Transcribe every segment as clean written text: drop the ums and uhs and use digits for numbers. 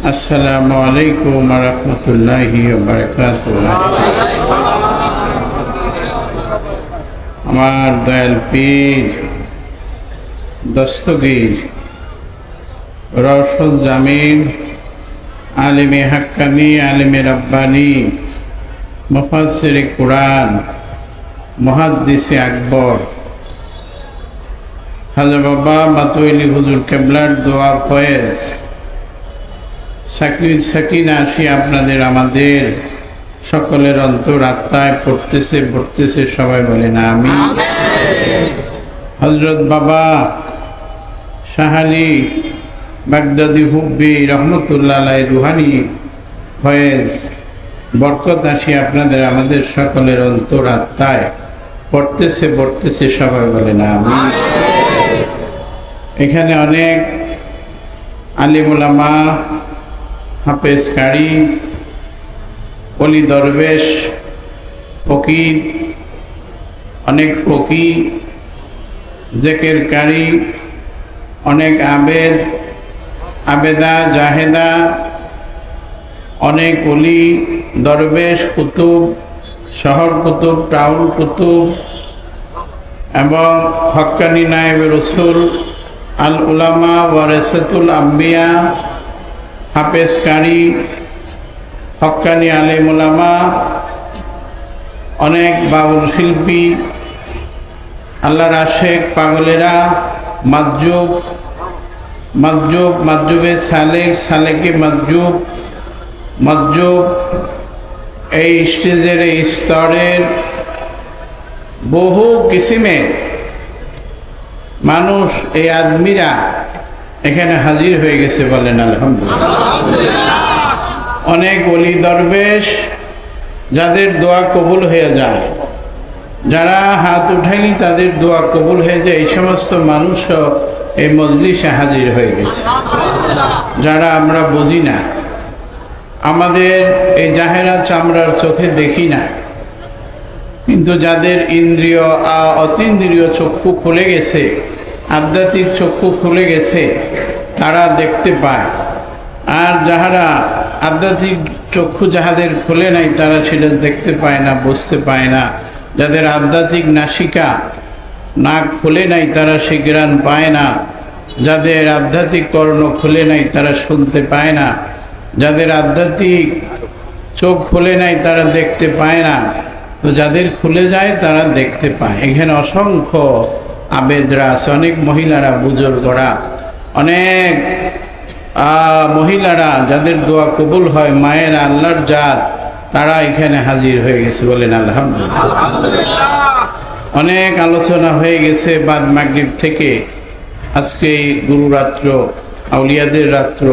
আসসালামু আলাইকুম ওয়া রাহমাতুল্লাহি ওয়া বারাকাতুহু। আমার দয়াল পীর দস্তগীর রওশন জামিল আলিমে হাক্কানি আলিমে রাব্বানি মুফাসসিরে কুরআন মুহাদ্দিসে আকবর খাজা বাবা মাতোয়ালি হুজুর কেবলার দোয়া ফয়েজ সাকিনা আসি আপনাদের আমাদের সকলের অন্তর আত্মায় পড়তেছে সবাই বলেন আমিন। হযরত বাবা শাহ আলী বাগদাদি হুব্বি রহমতুল্লাহ আলাইহি রুহানি ফয়েজ বরকত আসি আপনাদের আমাদের সকলের অন্তর আত্মায় পড়তেছে সবাই বলেন আমিন। এখানে অনেক আলিম উলামা হাফেজ কারি অলি দরবেশ ফকির অনেক ফকির জেকের কারি অনেক আবেদা জাহেদা অনেক অলি দরবেশ কুতুব শহর কুতুব টাউন কুতুব এবং হক্কানি নায়েবে রসুল আল উলামা ওয়ারাসাতুল আম্বিয়া হাফেজ কারি হক্কানি আলেম উলামা অনেক বাউল শিল্পী আল্লাহর আশেক পাগলেরা মাজুবে সালেকে মাজুব এই স্টেজের এই স্তরের বহু কিসিমের মানুষ এই আদমিরা এখানে হাজির হয়ে গেছে বলেন আলহামদুলিল্লাহ। অনেক ওলি দরবেশ যাদের দোয়া কবুল হয়ে যায়, যারা হাত উঠাইনি তাদের দোয়া কবুল হয়ে যায়, এই সমস্ত মানুষও এই মজলিসে হাজির হয়ে গেছে। যারা আমরা বুঝি না, আমাদের এই জাহেরা চামড়ার চোখে দেখি না, কিন্তু যাদের ইন্দ্রিয় অতীন্দ্রিয় চক্ষু খুলে গেছে, আধ্যাত্মিক চক্ষু খুলে গেছে, তারা দেখতে পায়। আর যাহারা আধ্যাত্মিক চক্ষু যাহাদের খুলে নাই তারা সেটা দেখতে পায় না, বুঝতে পায় না। যাদের আধ্যাত্মিক নাসিকা নাক খুলে নাই তারা সে জ্ঞান পায় না, যাদের আধ্যাত্মিক কর্ণ খুলে নাই তারা শুনতে পায় না, যাদের আধ্যাত্মিক চোখ খুলে নাই তারা দেখতে পায় না। তো যাদের খুলে যায় তারা দেখতে পায়। এখানে অসংখ্য আবেদরা আছে, অনেক মহিলারা বুজুর্গরা, অনেক মহিলারা যাদের দোয়া কবুল হয়, মায়ের আল্লাহর জাত, তারা এখানে হাজির হয়ে গেছে বলেন আলহামদুলিল্লাহ। অনেক আলোচনা হয়ে গেছে বাদ মাগরিব থেকে। আজকে গুরু রাত্র, আউলিয়াদের রাত্র,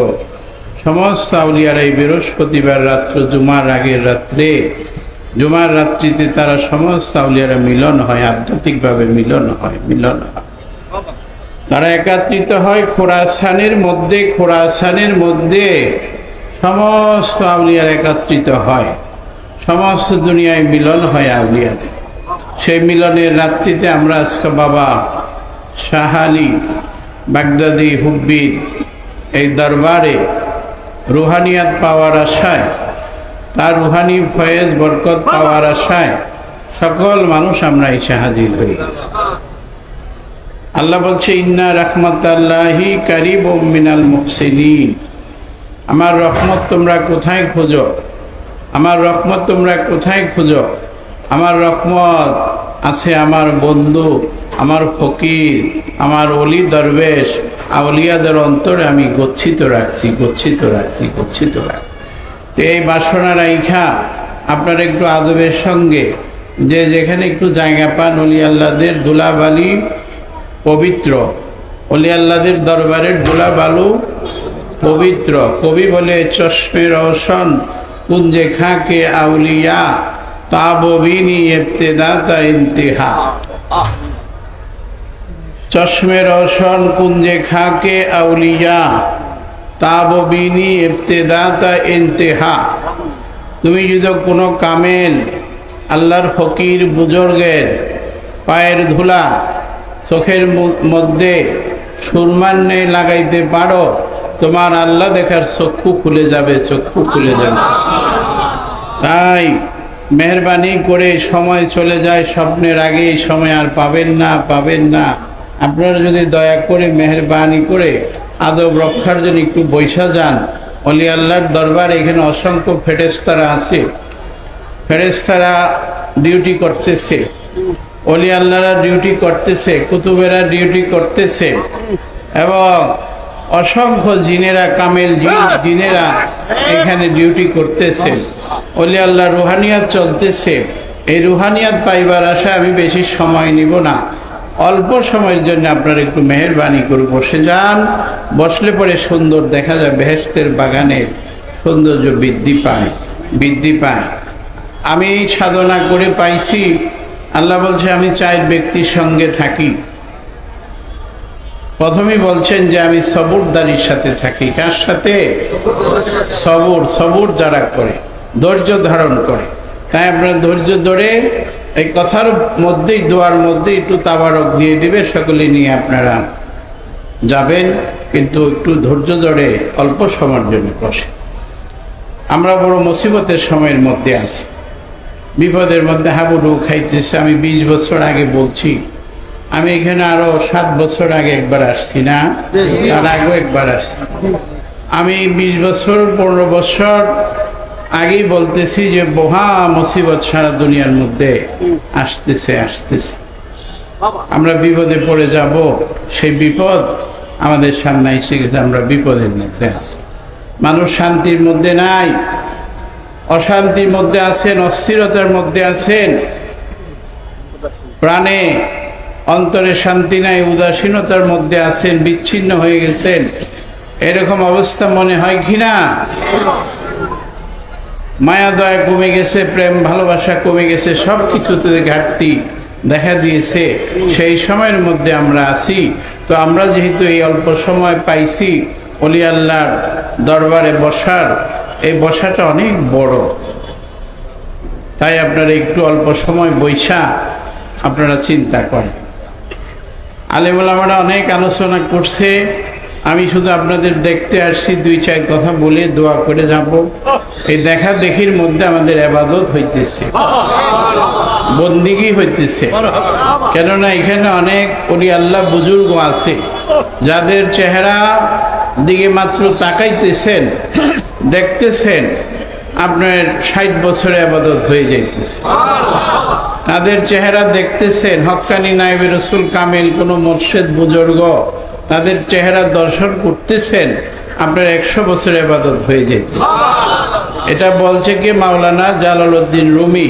সমস্ত আউলিয়ারা এই বৃহস্পতিবার রাত্র জুমার আগের রাত্রে, জুমার রাত্রিতে তারা সমস্ত আউলিয়ারা মিলন হয়, আধ্যাত্মিকভাবে মিলন হয়। তারা একত্রিত হয় খোরাসানের মধ্যে সমস্ত আউলিয়ার একত্রিত হয়, সমস্ত দুনিয়ায় মিলন হয় আউলিয়াদের। সেই মিলনের রাত্রিতে আমরা আজকে বাবা শাহ আলী বাগদাদি হুব্বির এই দরবারে রুহানিয়াত পাওয়ার আশায়, তার রুহানি ফয়েজ বরকত পাওয়ার আশায় সকল মানুষ আমরা এসে হাজির হয়ে গেছি। আল্লাহ বলছে ইন্না রাহমাতাল্লাহি কারিবুম মিনাল মুহসিনিন। আমার রহমত তোমরা কোথায় খোঁজো? আমার রহমত তোমরা কোথায় খোঁজো? আমার রহমত আছে আমার বন্ধু, আমার ফকির, আমার অলি দরবেশ আউলিয়াদের অন্তরে আমি গচ্ছিত রাখছি। তো এই বাসনা রাইখা আপনার একটু আদবের সঙ্গে যে যেখানে একটু জায়গা পান, অলি আল্লাহদের ধুলাবালি পবিত্র, অলি আল্লাহদের দরবারের ধুলাবালু পবিত্র। কবি বলে চশমে রওশন কুঞ্জে খাকে আউলিয়া তাববিনী ইবতিদা তা ইন্তিহা। চশমে রওশন কুঞ্জে খাকে আউলিয়া তাববিনী ইবতিদা তা ইন্তিহা। তুমি যদি কোনো কামেল আল্লাহর ফকির বুজুর্গের পায়ের ধুলা চোখের মধ্যে সুরমার নেই লাগাইতে পারো, তোমার আল্লাহ দেখার চক্ষু খুলে যাবে, চক্ষু খুলে যাবে। তাই মেহরবানি করে সময় চলে যায় স্বপ্নের আগে, এই সময় আর পাবেন না, পাবেন না। আপনারা যদি দয়া করে মেহরবানি করে আদব রক্ষার জন্য একটু বৈশা যান। অলি আল্লাহর দরবার, এখানে অসংখ্য ফেরেশতারা আছে, ফেরেশতারা ডিউটি করতেছে, অলি আল্লাহরা ডিউটি করতেছে, কুতুবেরা ডিউটি করতেছে, এবং অসংখ্য জিনেরা, কামেল জিনেরা এখানে ডিউটি করতেছে। অলি আল্লাহ রুহানিয়াত চলতেছে। এই রুহানিয়াত পাইবার আশায় আমি বেশি সময় নিব না, অল্প সময়ের জন্য আপনারা একটু মেহেরবানি করে বসে যান। বসলে পরে সুন্দর দেখা যায়, বেহেশতের বাগানের সৌন্দর্য বৃদ্ধি পায়, বৃদ্ধি পায়। আমি সাধনা করে পাইছি, আল্লাহ বলছে আমি 4 ব্যক্তির সঙ্গে থাকি। প্রথমেই বলছেন যে আমি সবুরদারির সাথে থাকি। কার সাথে? সবুর, সবুর যারা করে, ধৈর্য ধারণ করে। তাই আপনারা ধৈর্য ধরে এই কথার মধ্যেই, দোয়ার মধ্যে একটু তাবারক দিয়ে দিবে, সকলে নিয়ে আপনারা যাবেন, কিন্তু একটু ধৈর্য ধরে অল্প সময়ের জন্য বসে। আমরা বড় মুসিবতের সময়ের মধ্যে আছি, বিপদের মধ্যে হাবুডু খাইতেছে। আমি 20 বছর আগে বলছি, আমি এখানে আরো 7 বছর আগে একবার আসছি, না তার আগেও একবার আসছি। আমি 20 বছর 15 বছর আগেই বলতেছি যে মহা মুসিবত সারা দুনিয়ার মধ্যে আসতেছে, আসতেছে। আমরা বিপদে পড়ে যাব, সেই বিপদ আমাদের সামনে এসে গেছে। আমরা বিপদের মধ্যে আছি, মানুষ শান্তির মধ্যে নাই, অশান্তির মধ্যে আছেন, অস্থিরতার মধ্যে আছেন, প্রাণে অন্তরে শান্তি নাই, উদাসীনতার মধ্যে আছেন, বিচ্ছিন্ন হয়ে গেছেন। এরকম অবস্থা মনে হয় কিনা? মায়া দয়া কমে গেছে, প্রেম ভালোবাসা কমে গেছে, সব কিছুতে ঘাটতি দেখা দিয়েছে। সেই সময়ের মধ্যে আমরা আছি। তো আমরা যেহেতু এই অল্প সময় পাইছি অলি আল্লাহর দরবারে বসার, এই বসাটা অনেক বড়। তাই আপনারা একটু অল্প সময় বৈশা আপনারা চিন্তা করেন। আলেম ওলামারা অনেক আলোচনা করছে, আমি শুধু আপনাদের দেখতে আসছি, 2-4 কথা বলে দোয়া করে যাব। এই দেখা দেখির মধ্যে আমাদের ইবাদত হইতেছে, বন্দিগি হইতেছে। কেননা এখানে অনেক ওলি আল্লাহ বুজুর্গ আছে, যাদের চেহারা দিকে মাত্র তাকাইতেছেন, দেখতেছেন, আপনার 60 বছরে ইবাদত হয়ে যাইতেছে। তাদের চেহারা দেখতেছেন, হক্কানি নায়েবে রসুল কামেল কোনো মুর্শিদ বুজুর্গ, তাদের চেহারা দর্শন করতেছেন, আপনার 100 বছরে ইবাদত হয়ে যাইতেছে। এটা বলছে কি মাওলানা জালালউদ্দিন রুমি।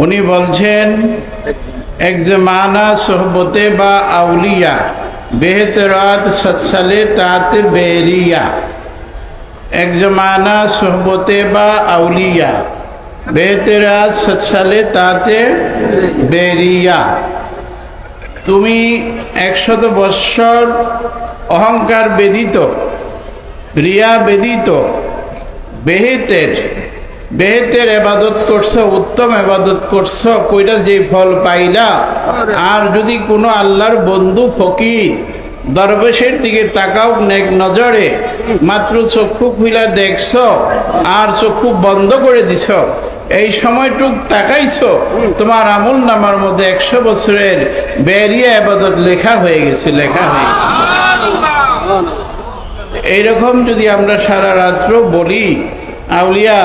উনি বলছেন এক জমানা সোহবতে বা আউলিয়া বেহতরাত সৎসালে তাতে বেরিয়া। এক জমানা সোহবতে বা আউলিয়া বেহতরাত সৎসালে তাতে বেরিয়া। তুমি 100 বৎসর অহংকার বেদিত, রিয়া বেদিত, বেহেতের ইবাদত করছো, উত্তম ইবাদত করছো, কইটা যে ফল পাইলা। আর যদি কোনো আল্লাহর বন্ধু ফকির দরবেশের দিকে তাকাও নেক নজরে, মাত্র চক্ষু খুইলা দেখছো আর চক্ষু বন্ধ করে দিছ, এই সময়টুক তাকাইছো, তোমার আমল নামার মধ্যে 100 বছরের বেরিয়া ইবাদত লেখা হয়ে গেছে, লেখা হয়ে গেছে। এইরকম যদি আমরা সারা রাত্র বলি, আউলিয়া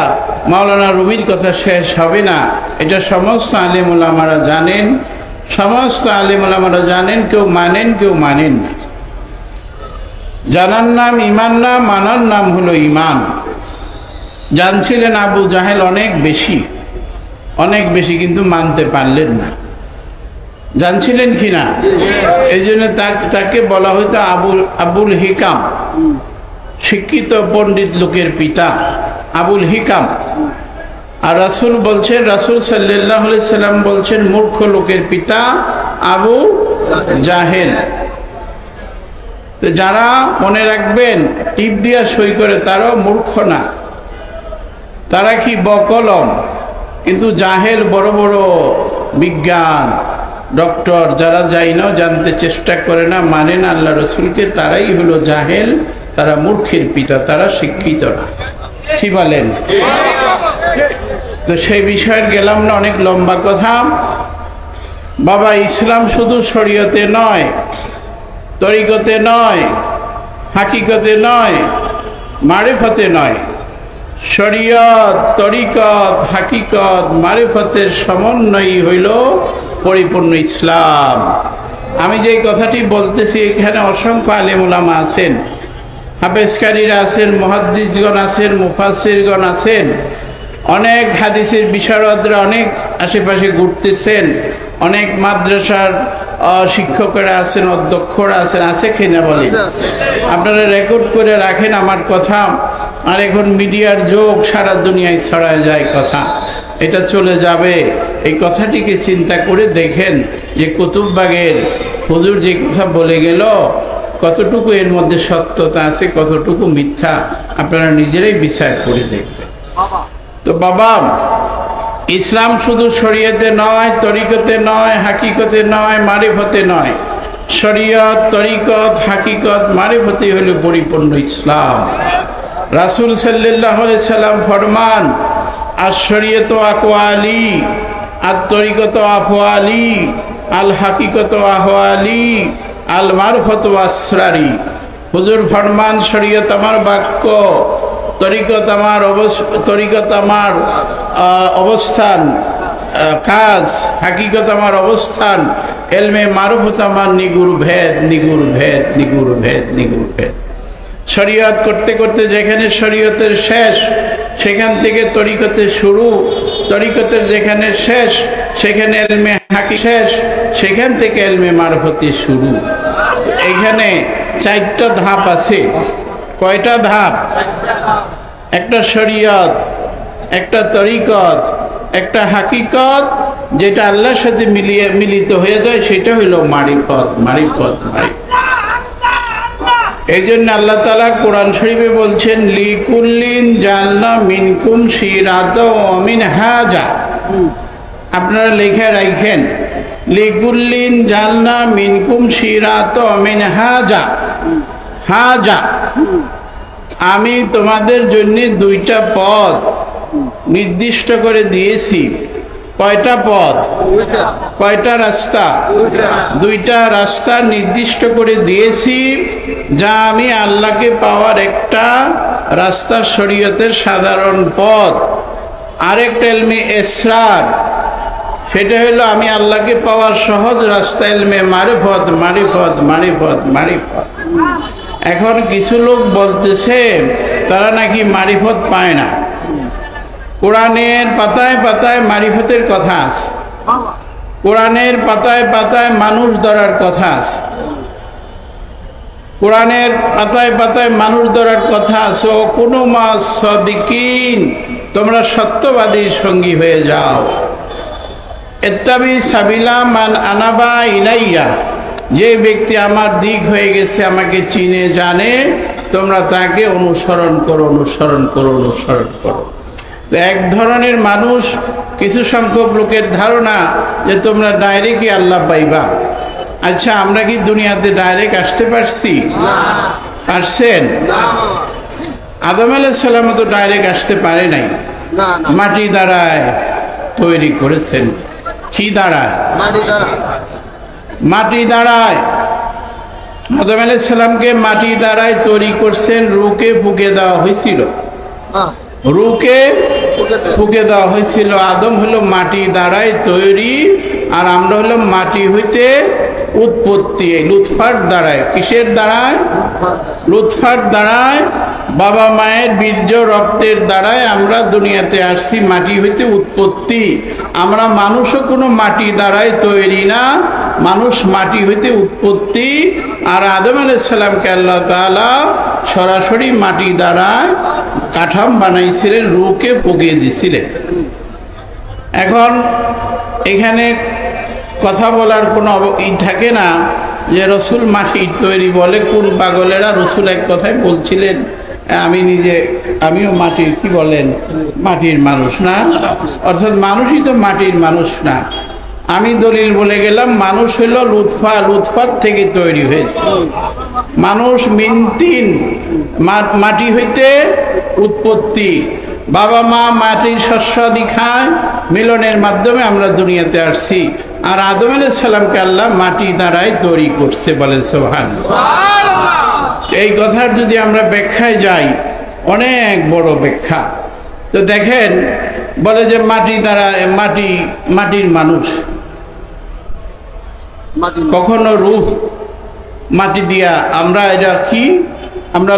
মাওলানা রুমির কথা শেষ হবে না। এটা সমস্ত আলেম ওলামারা জানেন, সমস্ত আলেম ওলামারা জানেন, কেউ মানেন কেউ মানেন না। জানার নাম ইমান না, মানার নাম হলো ইমান। জানছিলেন আবু জাহেল অনেক বেশি, অনেক বেশি, কিন্তু মানতে পারলেন না। জানছিলেন কি না? এই জন্য তাকে বলা হইতো আবুল হিকাম, শিক্ষিত পণ্ডিত লোকের পিতা আবুল হিকাম। আর রাসূল বলছেন, রাসূল সাল্লাল্লাহু আলাইহি সাল্লাম বলছেন মূর্খ লোকের পিতা আবু জাহেল। তো যারা মনে রাখবেন টিপ দিয়া সই করে তারাও মূর্খ না, তারা কি বকলম, কিন্তু জাহেল বড় বড় বিজ্ঞান ডক্টর যারা যাই না, জানতে চেষ্টা করে না, মানে না আল্লাহ রসুলকে, তারাই হলো জাহেল, তারা মূর্খের পিতা, তারা শিক্ষিত না। কি বলেন? তো সেই বিষয়ে গেলাম না, অনেক লম্বা কথা। বাবা, ইসলাম শুধু শরীয়তে নয়, তরিকতে নয়, হাকিকতে নয়, মারিফতে নয়। শরীয়ত, তরিকত, হাকিকত, মারিফতের সমন্বয়ই হইল পরিপূর্ণ ইসলাম। আমি যে কথাটি বলতেছি, এখানে অসংখ্য আলেম উলামা আছেন, হাফেজকারীরা আছেন, মুহাদ্দিসগণ আছেন, মুফাসসিরগণ আছেন, অনেক হাদিসের বিশারদরা অনেক আশেপাশে ঘুরতেছেন, অনেক মাদ্রাসার শিক্ষকরা আছেন, অধ্যক্ষরা আছেন, আছে কিনা বলেন? আপনারা রেকর্ড করে রাখেন আমার কথা। আর এখন মিডিয়ার যোগ, সারা দুনিয়ায় ছড়ায় যায় কথা, এটা চলে যাবে। এই কথাটিকে চিন্তা করে দেখেন যে কুতুববাগের হুজুর যে কথা বলে গেল, কতটুকু এর মধ্যে সত্যতা আছে, কতটুকু মিথ্যা, আপনারা নিজেরাই বিচার করে দেখবেন। তো বাবা, ইসলাম শুধু শরীয়তে নয়, তরিকতে নয়, হাকিকতে নয়, মারিফতে নয়। শরীয়ত, তরিকত, হাকিকত, মারিফতে হলো পরিপূর্ণ ইসলাম। রাসূল সাল্লাল্লাহু আলাইহি সাল্লাম ফরমান, আর শরীয়ত আকওয়ালি, আর তরিকত আফওয়ালি, আল হাকিকত আহওয়ালি, আল মারফত আসরারি। হুজুর ফরমান, শরীয়ত আমার বাক্য, তরিকত আমার অবস্থান কাজ, হাকিকত আমার অবস্থান, এলমে মারফত আমার নিগুর ভেদ, নিগুর ভেদ, নিগুর ভেদ, নিগুর ভেদ। শরীয়ত করতে করতে যেখানে শরীয়তের শেষ, সেখান থেকে তরিকতের শুরু, তরিকতের যেখানে শেষ, সেখানে এলমে হাকি শেষ, সেখান থেকে এলমে মারফতি শুরু। এইখানে 4টা ধাপ আছে। কয়টা ধাপ? একটা শরীয়ত, একটা তরিকত, একটা হাকিকত, যেটা আল্লাহর সাথে মিলিত হয়ে যায়, সেটা হইল মারিফত, মারিফত, মারিফত। এই জন্য আল্লাহ তাআলা কোরআন শরীফে বলছেন, লিকুল্লিন জাআলনা মিনকুম শিরাতা ওয়া মিনহাজা। আপনারা লেখা রাখেন, লিকুল্লিন জাআলনা মিনকুম শিরাতা ওয়া মিনহাজা। হাজা, আমি তোমাদের জন্য 2টা পথ নির্দিষ্ট করে দিয়েছি। কয়টা পথ? কয়টা রাস্তা? 2টা রাস্তা নির্দিষ্ট করে দিয়েছি, যা আমি আল্লাহকে পাওয়ার একটা রাস্তা, শরীয়তের সাধারণ পথ। আরেকটা এলমে এসরার, সেটা হলো আমি আল্লাহকে পাওয়ার সহজ রাস্তা, এলমে মারিফত, মারিফত, মারিফত, মারিফত। এখন কিছু লোক বলতেছে তারা নাকি মারিফত পায় না। কোরআনের পাতায় পাতায় মারিফতের কথা আছে, কোরআনের পাতায় পাতায় মানুষ ধরার কথা আছে, কোরআনের পাতায় পাতায় মানুষ ধরার কথা আছে। ও কোনো মাস সাদিকিন, তোমরা সত্যবাদীর সঙ্গী হয়ে যাও। ইত্তাবি সাবিলা মান আনাবা ইলাইয়া, যে ব্যক্তি আমার দিক হয়ে গেছে, আমাকে চিনে জানে, তোমরা তাকে অনুসরণ করো, অনুসরণ করো, অনুসরণ করো। এক ধরনের মানুষ, কিছু সংখ্যক লোকের ধারণা যে তোমরা ডাইরেক্টই আল্লাহ পাইবা। আচ্ছা, আমরা কি দুনিয়াতে ডাইরেক্ট আসতে পারছি? পারছেন? আদম আলাইহিস সালাম তো ডাইরেক্ট আসতে পারে নাই, মাটি দ্বারায় তৈরি করেছেন। কি দ্বারায়? মাটি দ্বারায়। আদম আলাইহিস সালামকে মাটি দ্বারায় তৈরি করছেন, রুকে ফুঁকে দেওয়া হয়েছিল, রুকে ফুঁকে দেওয়া হয়েছিল। আদম হলো মাটি দ্বারায় তৈরি, আর আমরা হলো মাটি হইতে উৎপত্তি, লুৎফার দ্বারায়। কিসের দ্বারায়? লুৎফার দ্বারায়, বাবা মায়ের বীর্য রক্তের দ্বারায় আমরা দুনিয়াতে আসছি, মাটি হইতে উৎপত্তি। আমরা মানুষও কোনো মাটি দ্বারায় তৈরি না, মানুষ মাটি হইতে উৎপত্তি। আর আদম আলাইহিস সালামকে আল্লাহ তাআলা সরাসরি মাটি দ্বারায় কাঠাম বানাইছিলেন, রুকে পুগিয়ে দিছিলেন। এখন এখানে কথা বলার কোনো থাকে না যে রসুল মাটির তৈরি বলে। কোন পাগলেরা? রসুল এক কথায় বলছিলেন, আমিও মাটির, কি বলেন, মাটির মানুষ না, অর্থাৎ মানুষই তো মাটির মানুষ না। আমি দলিল বলে গেলাম, মানুষ হলো লুৎফা, লুৎফাত থেকে তৈরি হয়েছে। মানুষ মিনতিন মাটি হইতে উৎপত্তি, বাবা মা মাটির শস্যাদি খায়, মিলনের মাধ্যমে আমরা দুনিয়াতে আসছি। আর আদম আলাইহিস সালামকে আল্লাহ মাটি দ্বারাই তৈরি করছে, বলেন সুবহানাল্লাহ। এই কথার যদি আমরা ব্যাখ্যায় যাই, অনেক বড় ব্যাখ্যা। তো দেখেন, বলে যে মাটি দ্বারা মাটির মানুষ, কখনো রূহ মাটি দিয়া, আমরা এটা কি আমরা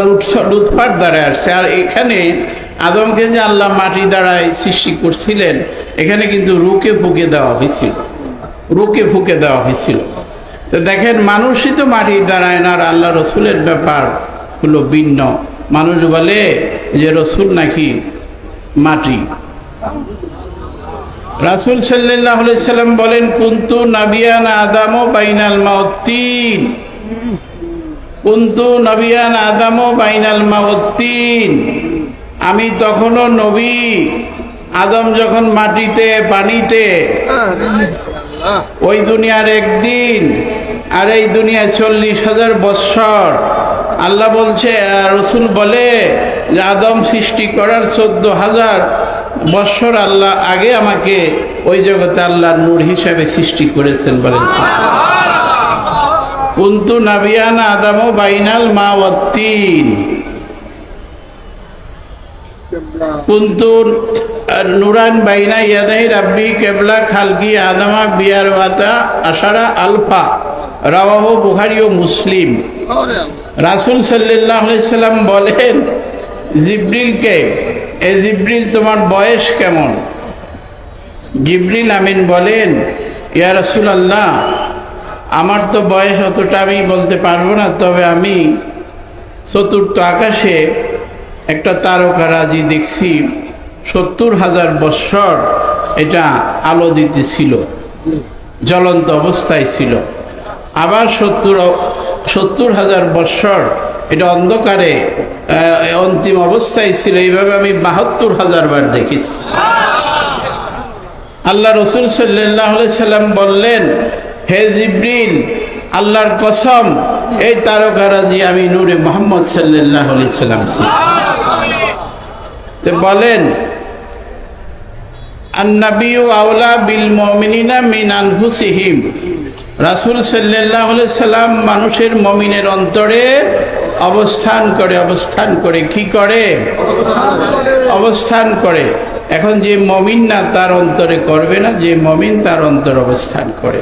লুৎফার দ্বারা আসছে। আর এখানে আদমকে যে আল্লাহ মাটি দ্বারাই সৃষ্টি করছিলেন, এখানে কিন্তু রুকে ফুকে দেওয়া হয়েছিল, রুকে ফুকে দেওয়া হয়েছিল। তো দেখেন, মানুষই তো মাটি দ্বারায় না, আর আল্লাহ রসুলের ব্যাপার হলো ভিন্ন। মানুষ বলে যে রসুল নাকি মাটি। রাসূল সাল্লাল্লাহু আলাইহি সাল্লাম বলেন, কুনতু নাবিয়ান আদাম বাইনাল মাউতিন, কুনতু নাবিয়ান আদাম বাইনাল মাউতিন। আমি তখনও নবী, আদম যখন মাটিতে পানিতে, ওই দুনিয়ার একদিন আর এই দুনিয়ায় 40,000 বৎসর। আল্লাহ বলছে, রসুল বলে যে আদম সৃষ্টি করার 14,000 বৎসর আল্লাহ আগে আমাকে ওই জগতে আল্লাহ নূর হিসাবে সৃষ্টি করেছেন, বলেন। কুনতু নাবিয়ান আদাম বাইনাল মাওয়াত্তিন, কুনতু নুরান বাইনা ইয়াদাই রাব্বি কেবলা খালকি আদামা বিয়ার ওয়াতা আশারা আলফা, রাওয়াহু বুখারী ও মুসলিম। রাসূল সাল্লাল্লাহু আলাইহি সাল্লাম বলেন জিবরিলকে, এ জিবরিল তোমার বয়স কেমন? জিবরিল আমিন বলেন, ইয়া রাসূলুল্লাহ, আমার তো বয়স অতটা আমি বলতে পারবো না, তবে আমি চতুর্থ আকাশে একটা তারকারাজি দেখছি, 70,000 বৎসর এটা আলো দিতেছিল, জ্বলন্ত অবস্থায় ছিল। আবার 70,000 বৎসর এটা অন্ধকারে অন্তিম অবস্থায় ছিল। এইভাবে আমি 72,000 বার দেখেছি। আল্লাহ রসুল সাল্লাল্লাহু আলাইহি সাল্লাম বললেন, হে জিবরিল, আল্লাহর কসম, এই তারকারাজি আমি নূরে মুহাম্মদ সাল্লাল্লাহু আলাইহি সাল্লাম। তো বলেন, আন-নাবিয়্যু আওলা বিল মুমিনিনা মিন আনফুসিহিম। রাসূল সাল্লাল্লাহু আলাইহি সাল্লাম মানুষের মুমিনের অন্তরে অবস্থান করে কি করে? অবস্থান করে। এখন যে মুমিন না, তার অন্তরে করবে না, যে মুমিন তার অন্তরে অবস্থান করে।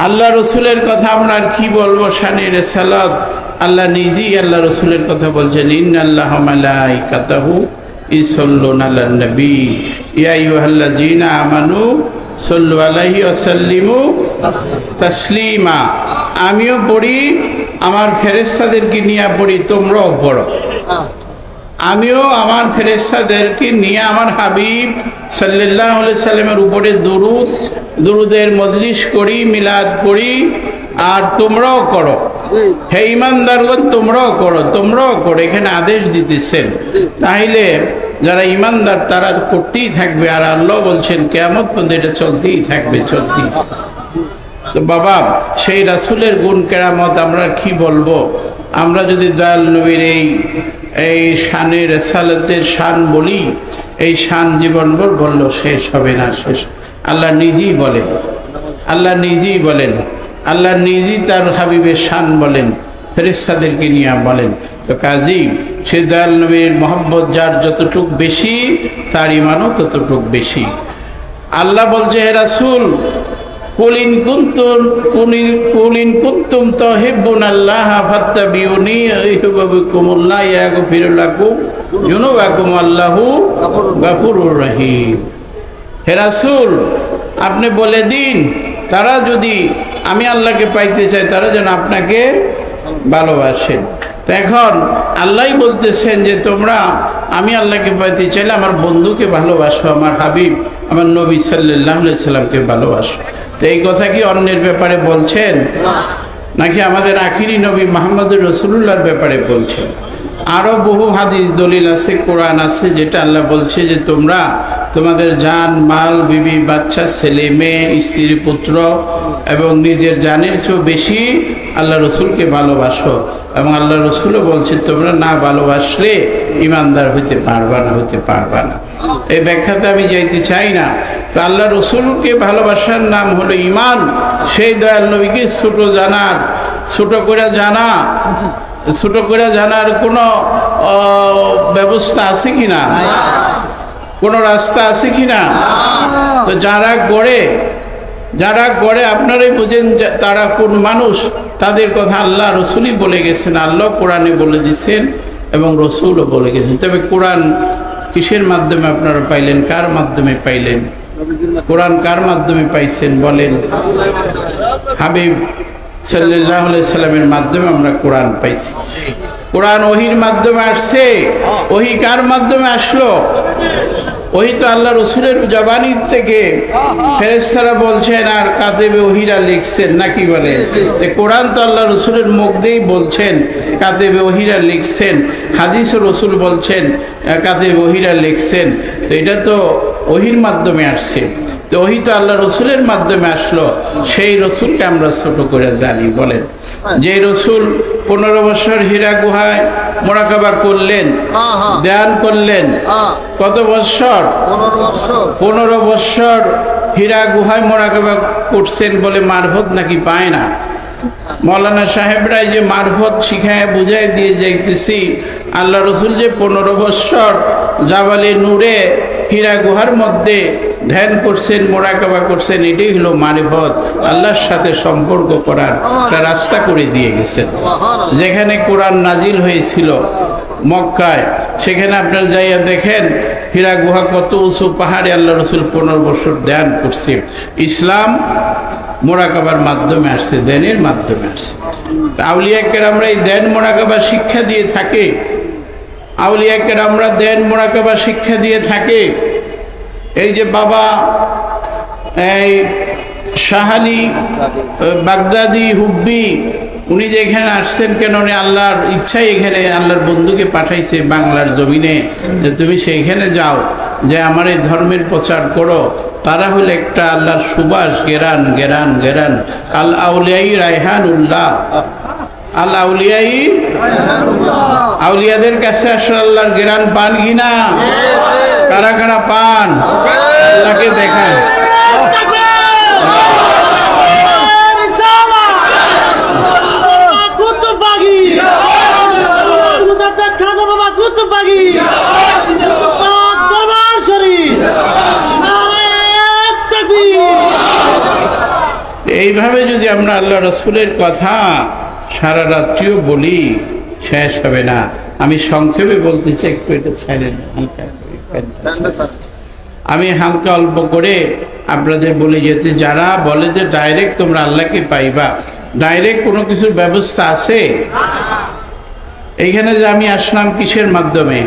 আল্লাহ রসুলের কথা আমরা আর কি বলবো, শানে রিসালাত। আল্লাহ নিজেই আল্লাহ রসুলের কথা বলছেন, ইন্নাল্লাহা মালাইকাতাহু ইউসাল্লুনা আলান নবী ইয়া আইয়ুহাল্লাযীনা আমানু সাল্লু আলাইহি ওয়া সাল্লিমু তাসলিমা। আমিও পড়ি, আমার ফেরেশতাদেরকে নিয়ে পড়ি, তোমরাও পড়ো। আমিও আমার ফেরেশতাদেরকে নিয়ে আমার হাবিব সাল্লাল্লাহু আলাইহি সাল্লামের উপরে দুরুদের মজলিস করি, মিলাদ করি, আর তোমরাও করো। হে ঈমানদারগণ, তোমরাও করো। এখানে আদেশ দিতেছেন। তাহলে যারা ঈমানদার তারা করতেই থাকবে, আর আল্লাহ বলছেন কিয়ামত পর্যন্ত এটা চলতেই থাকবে। তো বাবা, সেই রাসূলের গুণ কেরামত আমরা কি বলবো? আমরা যদি দয়াল নবীর এই শানে রিসালাতের শান বলি, এই শান জীবনভর বললেও শেষ হবে না, শেষ। আল্লাহ নিজেই বলেন, আল্লাহ নিজেই তার হাবিবের শান বলেন, ফেরেশতাদেরকে নিয়ে বলেন। তো কাজী সে দয়াল নবীর মহব্বত যার যতটুক বেশি, তার ঈমানও ততটুক বেশি। আল্লাহ বলছে, হে রাসূল, কুল ইন কুনতুম তুহিব্বুনাল্লাহা ফাত্তাবিউনি ইউহিব্বুকুমুল্লাহ ইয়াগফির লাকুম যুনুবাকুম আল্লাহু গাফুরুর রহিম। হে রাসূল, আপনি বলে দিন, তারা যদি আমি আল্লাহকে পাইতে চাই, তারা যেন আপনাকে ভালোবাসেন। তো এখন আল্লাহই বলতেছেন যে তোমরা আমি আল্লাহকে পাইতে চাইলে আমার বন্ধুকে ভালোবাসো, আমার হাবিব আমার নবী সাল্লাল্লাহু আলাইহি সাল্লামকে ভালোবাসো। তো এই কথা কি অন্যের ব্যাপারে বলছেন, নাকি আমাদের আখিরি নবী মুহাম্মদুর রাসূলুল্লাহর ব্যাপারে বলছেন? আরও বহু হাদিস দলিল আছে, কোরআন আছে, যেটা আল্লাহ বলছে যে তোমরা তোমাদের জান মাল বিবি বাচ্চা ছেলে মেয়ে স্ত্রী পুত্র এবং নিজের জানের চেয়েও বেশি আল্লাহ রসুলকে ভালোবাসো। এবং আল্লাহ রসুলও বলছে তোমরা না ভালোবাসলে ইমানদার হইতে পারবা না। এই ব্যাখ্যাতে আমি যাইতে চাই না। তো আল্লাহ রসুলকে ভালোবাসার নাম হলো ইমান। সেই দয়াল নবীকে ছোট করে জানার কোনো ব্যবস্থা আছে কিনা, কোনো রাস্তা আছে কিনা? তো যারা গড়ে আপনারাই বুঝেন তারা কোন মানুষ। তাদের কথা আল্লাহ রসুলই বলে গেছেন, আল্লাহ কোরআনে বলে দিচ্ছেন এবং রসুলও বলে গেছেন। তবে কোরআন কিসের মাধ্যমে আপনারা পাইলেন, কার মাধ্যমে পাইলেন? কোরআন কার মাধ্যমে পাইছেন বলেন? হাবিব সাল্লাল্লাহু আলাইহি সাল্লামের মাধ্যমে আমরা কোরআন পাইছি। কোরআন ওহির মাধ্যমে আসছে। ওহি কার মাধ্যমে আসলো? ওহি তো আল্লাহ রসুলের জবানি থেকে ফেরেশতারা বলছেন আর কাতেবে ওহিরা লিখছেন, নাকি বলে? কোরআন তো আল্লাহ রসুলের মুখ দিয়েই বলছেন, কাতেবে ওহিরা লিখছেন। হাদিস রসুল বলছেন কাতেবে ওহিরা লিখছেন। তো এটা তো ওহির মাধ্যমে আসছে। তো ওহি তো আল্লাহ রসুলের মাধ্যমে আসলো। সেই রসুলকে আমরা ছোট করে জানি। বলেন, যে রসুল 15 বছর হীরা গুহায় মুরাকাবা করলেন, ধ্যান করলেন, কত বছর? 15 বছর হীরা গুহায় মুরাকাবা করছেন বলে মারফত নাকি পায় না? মৌলানা সাহেবরাই যে মারফত শিখায় বুঝাই দিয়ে যাইতেছি, আল্লাহ রসুল যে 15 বছর জাবালে নূরে হীরা গুহার মধ্যে ধ্যান করছেন, মুরাকাবা করছেন, এটাই হলো মারিফত। আল্লাহর সাথে সম্পর্ক করার একটা রাস্তা করে দিয়ে গেছেন। যেখানে কোরআন নাজিল হয়েছিল মক্কায়, সেখানে আপনার যাইয়া দেখেন হীরা গুহা কত উঁচু পাহাড়ে আল্লাহ রসুল 15 বছর ধ্যান করছে। ইসলাম মুরাকাবার মাধ্যমে আসছে, ধ্যানের মাধ্যমে আসছে। আউলিয়া কেরামরা এই ধ্যান মুরাকাবা শিক্ষা দিয়ে থাকে। আউলিয়া কেরামরা ধ্যান মুরাকাবা শিক্ষা দিয়ে থাকে। এই যে বাবা এই শাহালি বাগদাদি হুব্বি, উনি যে এখানে আসছেন কেন? উনি আল্লাহর ইচ্ছাই এখানে আল্লাহর বন্ধুকে পাঠাইছে বাংলার জমিনে, যে তুমি সেইখানে যাও, যে আমার এই ধর্মের প্রচার করো। তারা হলো একটা আল্লাহর সুবাস, গেরান গেরান গেরান। আল আউলিয়াই রায়হানুল্লাহ, আল আউলিয়াই, আউলিয়াদের কাছে আসলে আল্লাহর গেরান পান কিনা? কারা কারা পান? আল্লাহকে দেখান। এইভাবে যদি আমরা আল্লাহ রসুলের কথা সারা রাত্রিও বলি, শেষ হবে না। আমি সংক্ষেপে বলতে চাই, একটু এটা ছাড়েন হালকা। আমি হালকা অল্প করে আপনাদের বলে যেতে, যারা বলে যে ডাইরেক্ট তোমরা আল্লাহকে পাইবা, ডাইরেক্ট কোনো কিছুর ব্যবস্থা আছে? এইখানে যে আমি আসলাম কিসের মাধ্যমে?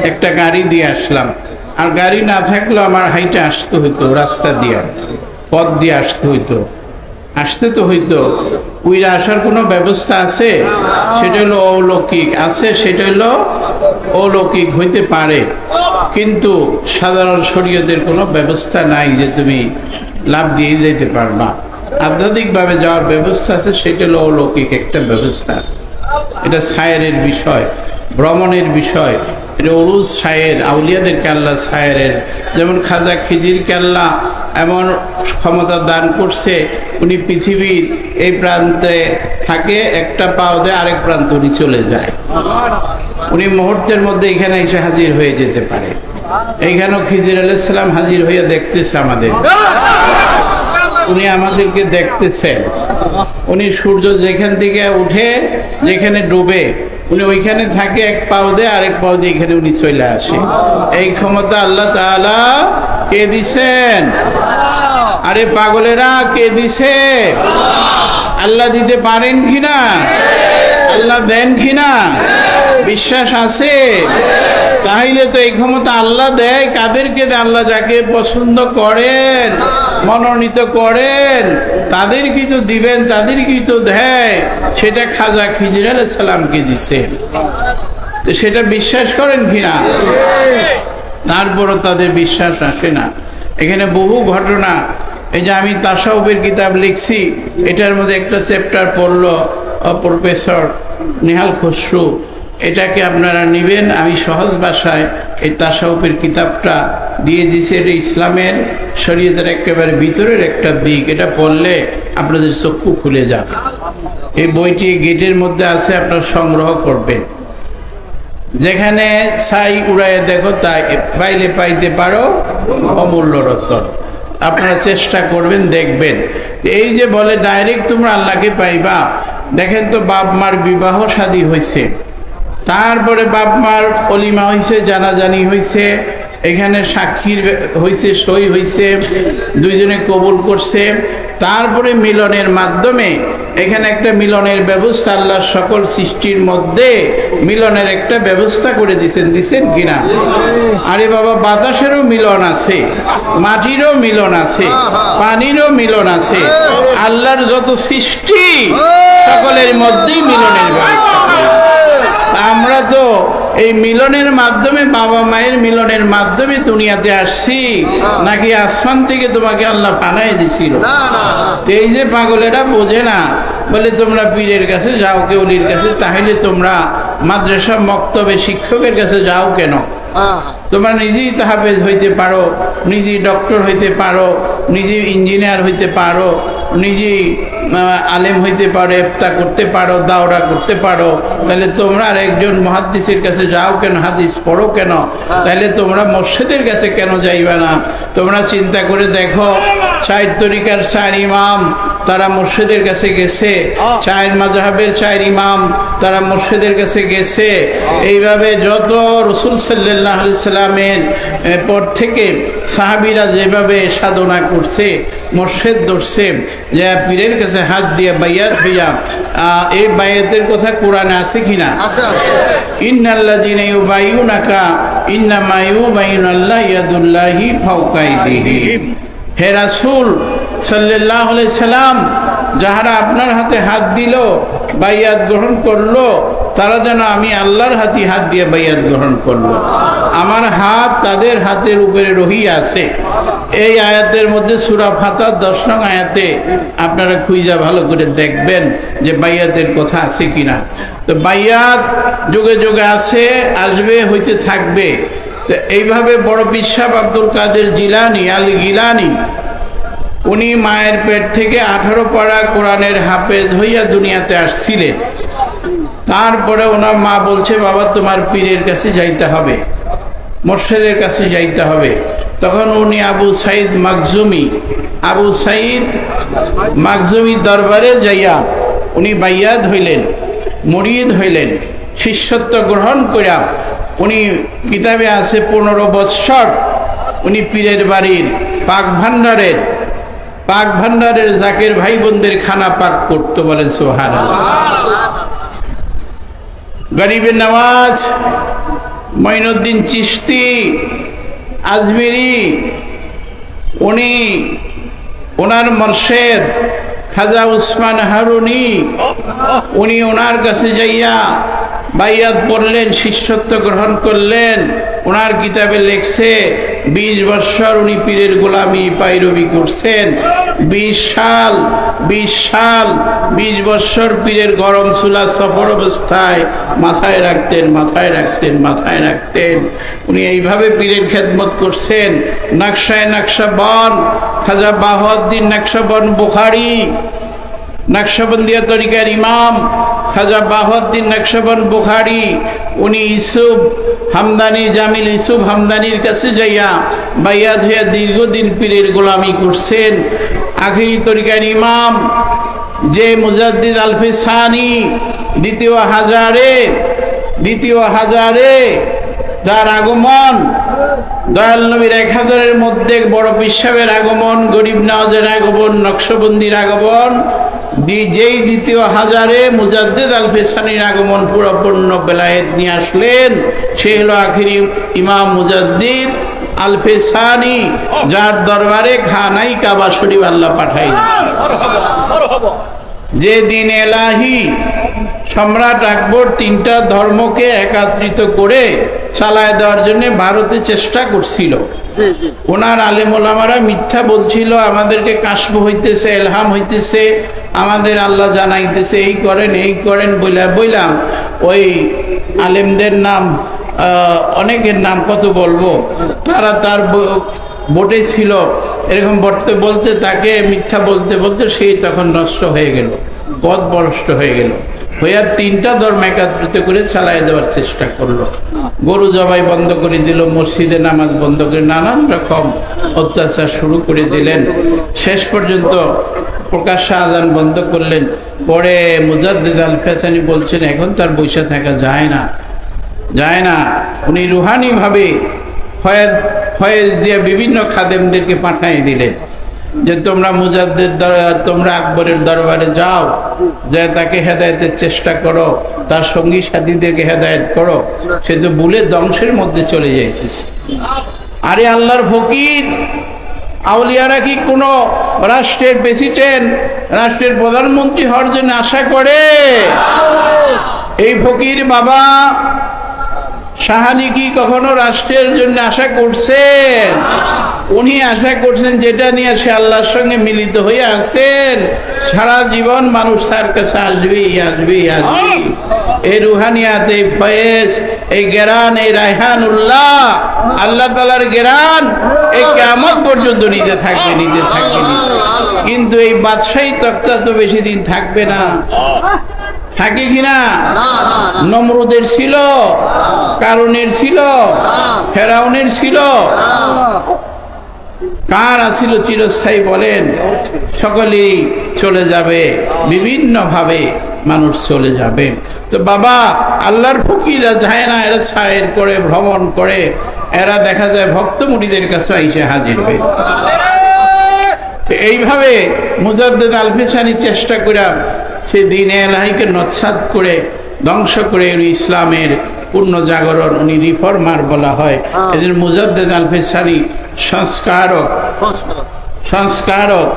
একটা গাড়ি দিয়ে আসলাম। আর গাড়ি না থাকলেও আমার হাইটে আসতে হইতো, রাস্তা দিয়ে পথ দিয়ে আসতে হইতো, আসতে তো হইতো। উইরা আসার কোনো ব্যবস্থা আছে? সেটা হলো অলৌকিক। আছে, সেটা হলো অলৌকিক হইতে পারে, কিন্তু সাধারণ শরীয়তের কোনো ব্যবস্থা নাই যে তুমি লাভ দিয়ে যেতে পারবা। আধ্যাত্মিকভাবে যাওয়ার ব্যবস্থা আছে, সেটা হলো অলৌকিক একটা ব্যবস্থা আছে। এটা সায়েরের বিষয়, ভ্রমণের বিষয়। এটা উরুজ সায়ের, আউলিয়াদের কাল্লা সায়েরের। যেমন খাজা খিজির কাল্লা এমন ক্ষমতা দান করছে, উনি পৃথিবীর এই প্রান্তে থাকে, একটা পাও দেয়, আরেক প্রান্ত উনি চলে যায়। উনি মুহূর্তের মধ্যে এখানে এসে হাজির হয়ে যেতে পারে। এইখানেও খিজির আলাইহিস সালাম হাজির হয়ে দেখতেছে আমাদের, উনি আমাদেরকে দেখতেছেন। উনি সূর্য যেখান থেকে উঠে যেখানে ডুবে, উনি ওইখানে থাকে, এক পাও দেয়, আরেক পাও দিয়ে এখানে উনি চলে আসে। এই ক্ষমতা আল্লাহ তাআলা কে দিছেন? আরে পাগলেরা, কে দিছে? আল্লাহ দিতে পারেন কিনা? আল্লাহ দেন কিনা? বিশ্বাস আছে? তাইলে তো এই ক্ষমতা আল্লাহ দেয় কাদেরকে দেয়? আল্লাহ যাকে পছন্দ করেন, মনোনীত করেন, তাদেরকেই তো দিবেন, তাদেরকেই তো দেয়। সেটা খাজা খিজির আলাইহিস সালামকে দিছে। তো সেটা বিশ্বাস করেন কিনা? তারপরও তাদের বিশ্বাস আসে না। এখানে বহু ঘটনা, এই যে আমি তাসাউফের কিতাব লিখছি, এটার মধ্যে একটা চ্যাপ্টার পড়লো প্রফেসর নেহাল খসরু, এটাকে আপনারা নেবেন। আমি সহজ ভাষায় এই তাসাউফের কিতাবটা দিয়ে দিয়েছি। এটা ইসলামের শরীয়তের একেবারে ভিতরের একটা দিক, এটা পড়লে আপনাদের চক্ষু খুলে যাবে। এই বইটি গেটের মধ্যে আছে, আপনারা সংগ্রহ করবেন। যেখানে ছাই উড়াইয়া দেখো তাই পাইলে পাইতে পারো অমূল্য রতন। আপনারা চেষ্টা করবেন, দেখবেন। এই যে বলে ডাইরেক্ট তোমরা আল্লাহকে পাইবা, দেখেন তো বাপ মার বিবাহ শাদী হয়েছে, তারপরে বাপ মার অলিমা হয়েছে, জানাজানি হয়েছে, এখানে সাক্ষীর হয়েছে, সই হয়েছে, দুইজনে কবুল করছে, তারপরে মিলনের মাধ্যমে এখানে একটা মিলনের ব্যবস্থা, আল্লাহ সকল সৃষ্টির মধ্যে মিলনের একটা ব্যবস্থা করে দিছেন কিনা? আরে বাবা, বাতাসেরও মিলন আছে, মাটিরও মিলন আছে, পানিরও মিলন আছে, আল্লাহর যত সৃষ্টি সকলের মধ্যেই মিলনের ব্যবস্থা। আমরা তো এই মিলনের মাধ্যমে, বাবা মায়ের মিলনের মাধ্যমে দুনিয়াতে আসছি, নাকি আসমান থেকে তোমাকে আল্লাহ পাঠাই দিছিল? এই যে পাগলেরা বোঝে না, বলে তোমরা পীরের কাছে যাও, কেউলির কাছে, তাহলে তোমরা মাদ্রাসা মক্তবে শিক্ষকের কাছে যাও কেন? তোমরা নিজেই তো হাফেজ হইতে পারো, নিজেই ডক্টর হইতে পারো, নিজেই ইঞ্জিনিয়ার হইতে পারো, নিজেই আলেম হইতে পারো, ইফতা করতে পারো, দাওরা করতে পারো, তাহলে তোমরা আর একজন মুহাদ্দিসের কাছে যাও কেন? হাদিস পড়ো কেন? তাহলে তোমরা মুর্শিদের কাছে কেন যাইবা না? তোমরা চিন্তা করে দেখো, 4 তরিকার 4 ইমাম তারা মুর্শিদের কাছে গেছে, 4 মাযহাবের 4 ইমাম তারা মুর্শিদের কাছে গেছে। এইভাবে যত রাসূল সাল্লাল্লাহু আলাইহি সাল্লামের পর থেকে সাহাবীরা যেভাবে সাধনা করছে, মুর্শিদ ধরছে, যে পীরের কাছে হাত দিয়ে বাইয়াত হইয়া, এই বাইয়াতের কথা কোরআনে আছে কিনা? ইন্নাল্লাযীনা ইউবাইয়ুনাকা ইন্নামা ইউবাইয়ুনাল্লাহু ইয়াদুল্লাহি ফাওকা আইদিহিম। হে রাসূল সাল্লাল্লাহু আলাইহি সাল্লাম, যাহারা আপনার হাতে হাত দিল, বাইয়াত গ্রহণ করলো, তারা যেন আমি আল্লাহর হাতে হাত দিয়ে বাইয়াত গ্রহণ করলো। আমার হাত তাদের হাতের উপরে রহিয়া আছে। এই আয়াতের মধ্যে সূরা ফাতিহার 10 নং আয়াতে আপনারা খুঁজা ভালো করে দেখবেন যে বাইয়াতের কথা আছে কিনা। তো বাইয়াত যুগে যুগে আছে, আসবে, হইতে থাকবে। তো এইভাবে বড় পীর সাহেব আব্দুল কাদের জিলানী আল গিলানী, উনি মায়ের পেট থেকে 18 পারা কোরআনের হাফেজ হইয়া দুনিয়াতে আসছিলেন। তারপরে ওনার মা বলছে, বাবা তোমার পীরের কাছে যাইতে হবে, মুর্শিদের কাছে যাইতে হবে। তখন উনি আবু সাইদ মাকজুমির দরবারে যাইয়া উনি বাইয়াত হইলেন, মুরিদ হইলেন, শিষ্যত্ব গ্রহণ করিয়া উনি কিতাবে আছে 15 বৎসর উনি পীরের বাড়ির পাক ভান্ডারের জাকের ভাই বোনদের খানা পাক করতো। বলেন সুবহানাল্লাহ। গরিবের নওয়াজ মঈনুদ্দিন চিশতি আজমিরি, উনি ওনার মুর্শিদ খাজা উসমান হারুনি, উনি ওনার কাছে যাইয়া বাইয়াত পড়লেন, শিষ্যত্ব গ্রহণ করলেন। ওনার কিতাবে লেখছে 20 বৎসর উনি পীরের গোলামি পাইরবি করছেন। 20 বৎসর পীরের গরম চুলা সফর অবস্থায় মাথায় রাখতেন। উনি এইভাবে পীরের খেদমত করছেন। নকশবন খাজা বাহাউদ্দিন নকশবন বুখারী, নকশবন্দিয়া তরিকার ইমাম খাজা বাহাউদ্দিন নকশবন বুখারী, উনি জামিল ইউসুফ হামদানির কাছে যাইয়া বাইয়াত হইয়া দীর্ঘদিন পীরের গোলামি করছেন। আখিরি তরিকার ইমাম যে মুজাদ্দিদ আলফে সানি, দ্বিতীয় হাজারে যার আগমন, দয়াল নবীর 1000-এর মধ্যে বড় পীর সাহেবের আগমন, গরিব নওয়াজের আগমন, নকশবন্দির আগমন, যেই দ্বিতীয় হাজারে মুজাদ্দিদ আলফে সানির আগমন পুরোপূর্ণ বেলায়েত নিয়ে আসলেন, সে হলো আখিরি ইমাম মুজাদ্দিদ আলফে সানি, যার দরবারে খানাই কাবা শরীফ আল্লাহ পাঠাই দিয়েছেন। যে দিন এলাহি সম্রাট আকবর তিনটা ধর্মকে একত্রিত করে চালায় দেওয়ার জন্য ভারতে চেষ্টা করছিল। ওনার আলেম ওলামারা মিথ্যা বলছিল, আমাদেরকে কাশফ হইতেছে, এলহাম হইতেছে, আমাদের আল্লাহ জানাইতেছে, এই করেন বললাম। ওই আলেমদের নাম অনেকের নাম কত বলবো, তারা তার বোটে ছিল, এরকম বলতে তাকে মিথ্যা বলতে সেই তখন নষ্ট হয়ে গেল, পথ ভ্রষ্ট হয়ে গেল, হইয়া তিনটা ধর্ম একত্রিত করে চালাই দেওয়ার চেষ্টা করলো। গরু জবাই বন্ধ করে দিল, মসজিদে নামাজ বন্ধ করে নানান রকম অত্যাচার শুরু করে দিলেন। শেষ পর্যন্ত প্রকাশ্যে আজান বন্ধ করলেন। পরে মুজাদ্দিদ আল ফেসানি বলছেন এখন তার বসে থাকা যায় না। উনি রুহানিভাবে ফয়েজ দিয়ে বিভিন্ন খাদেমদেরকে পাঠিয়ে দিলেন যে তোমরা তোমরা আকবরের দরবারে যাও, যে তাকে হেদায়েতের চেষ্টা করো, তার সঙ্গী সাথীদেরকে হেদায়েত করো। সে তো ভুলে ধ্বংসের মধ্যে চলে যাইতেছে। আরে আল্লাহর ফকির, আউলিয়ারা কি কোনো রাষ্ট্রের প্রেসিডেন্ট, রাষ্ট্রের প্রধানমন্ত্রী হওয়ার জন্য আশা করে? এই ফকির বাবা সাহানি কি কখনো রাষ্ট্রের জন্য আশা করছেন? উনি আশা করছেন যেটা নিয়ে সে আল্লাহর সঙ্গে মিলিত হয়ে আছেন, সারা জীবন মানুষ তার কাছে আসবে। এই রুহানিয়াত, এই ফয়েজ, এই জ্ঞান, এই রায়হানুল্লাহ, আল্লাহ তাআলার জ্ঞান এই কিয়ামত পর্যন্ত নিতে থাকবে। কিন্তু এই বাদশাহী তক্তা তো বেশি দিন থাকবে না। থাকে কিনা? নমরুদের ছিল, কারুনের ছিল, ফেরাউনের ছিল, কার আছিল চিরস্থায়ী বলেন? সকলেই চলে যাবে, বিভিন্ন ভাবে মানুষ চলে যাবে। তো বাবা আল্লাহর ফকিরা যায় না, এরা ছায়ের করে ভ্রমণ করে, এরা দেখা যায় ভক্ত মুরিদের কাছে এসে হাজির হয়ে। এইভাবে মুজাদ্দিদ আল ফেসানি চেষ্টা করে সেই দিন এলাহিকে নৎসাৎ করে ধ্বংস করে উনি ইসলামের পূর্ণ জাগরণ, উনি রিফর্মার বলা হয়। এদের মুজাদ্দিদ আল ফেসানি সংস্কারক।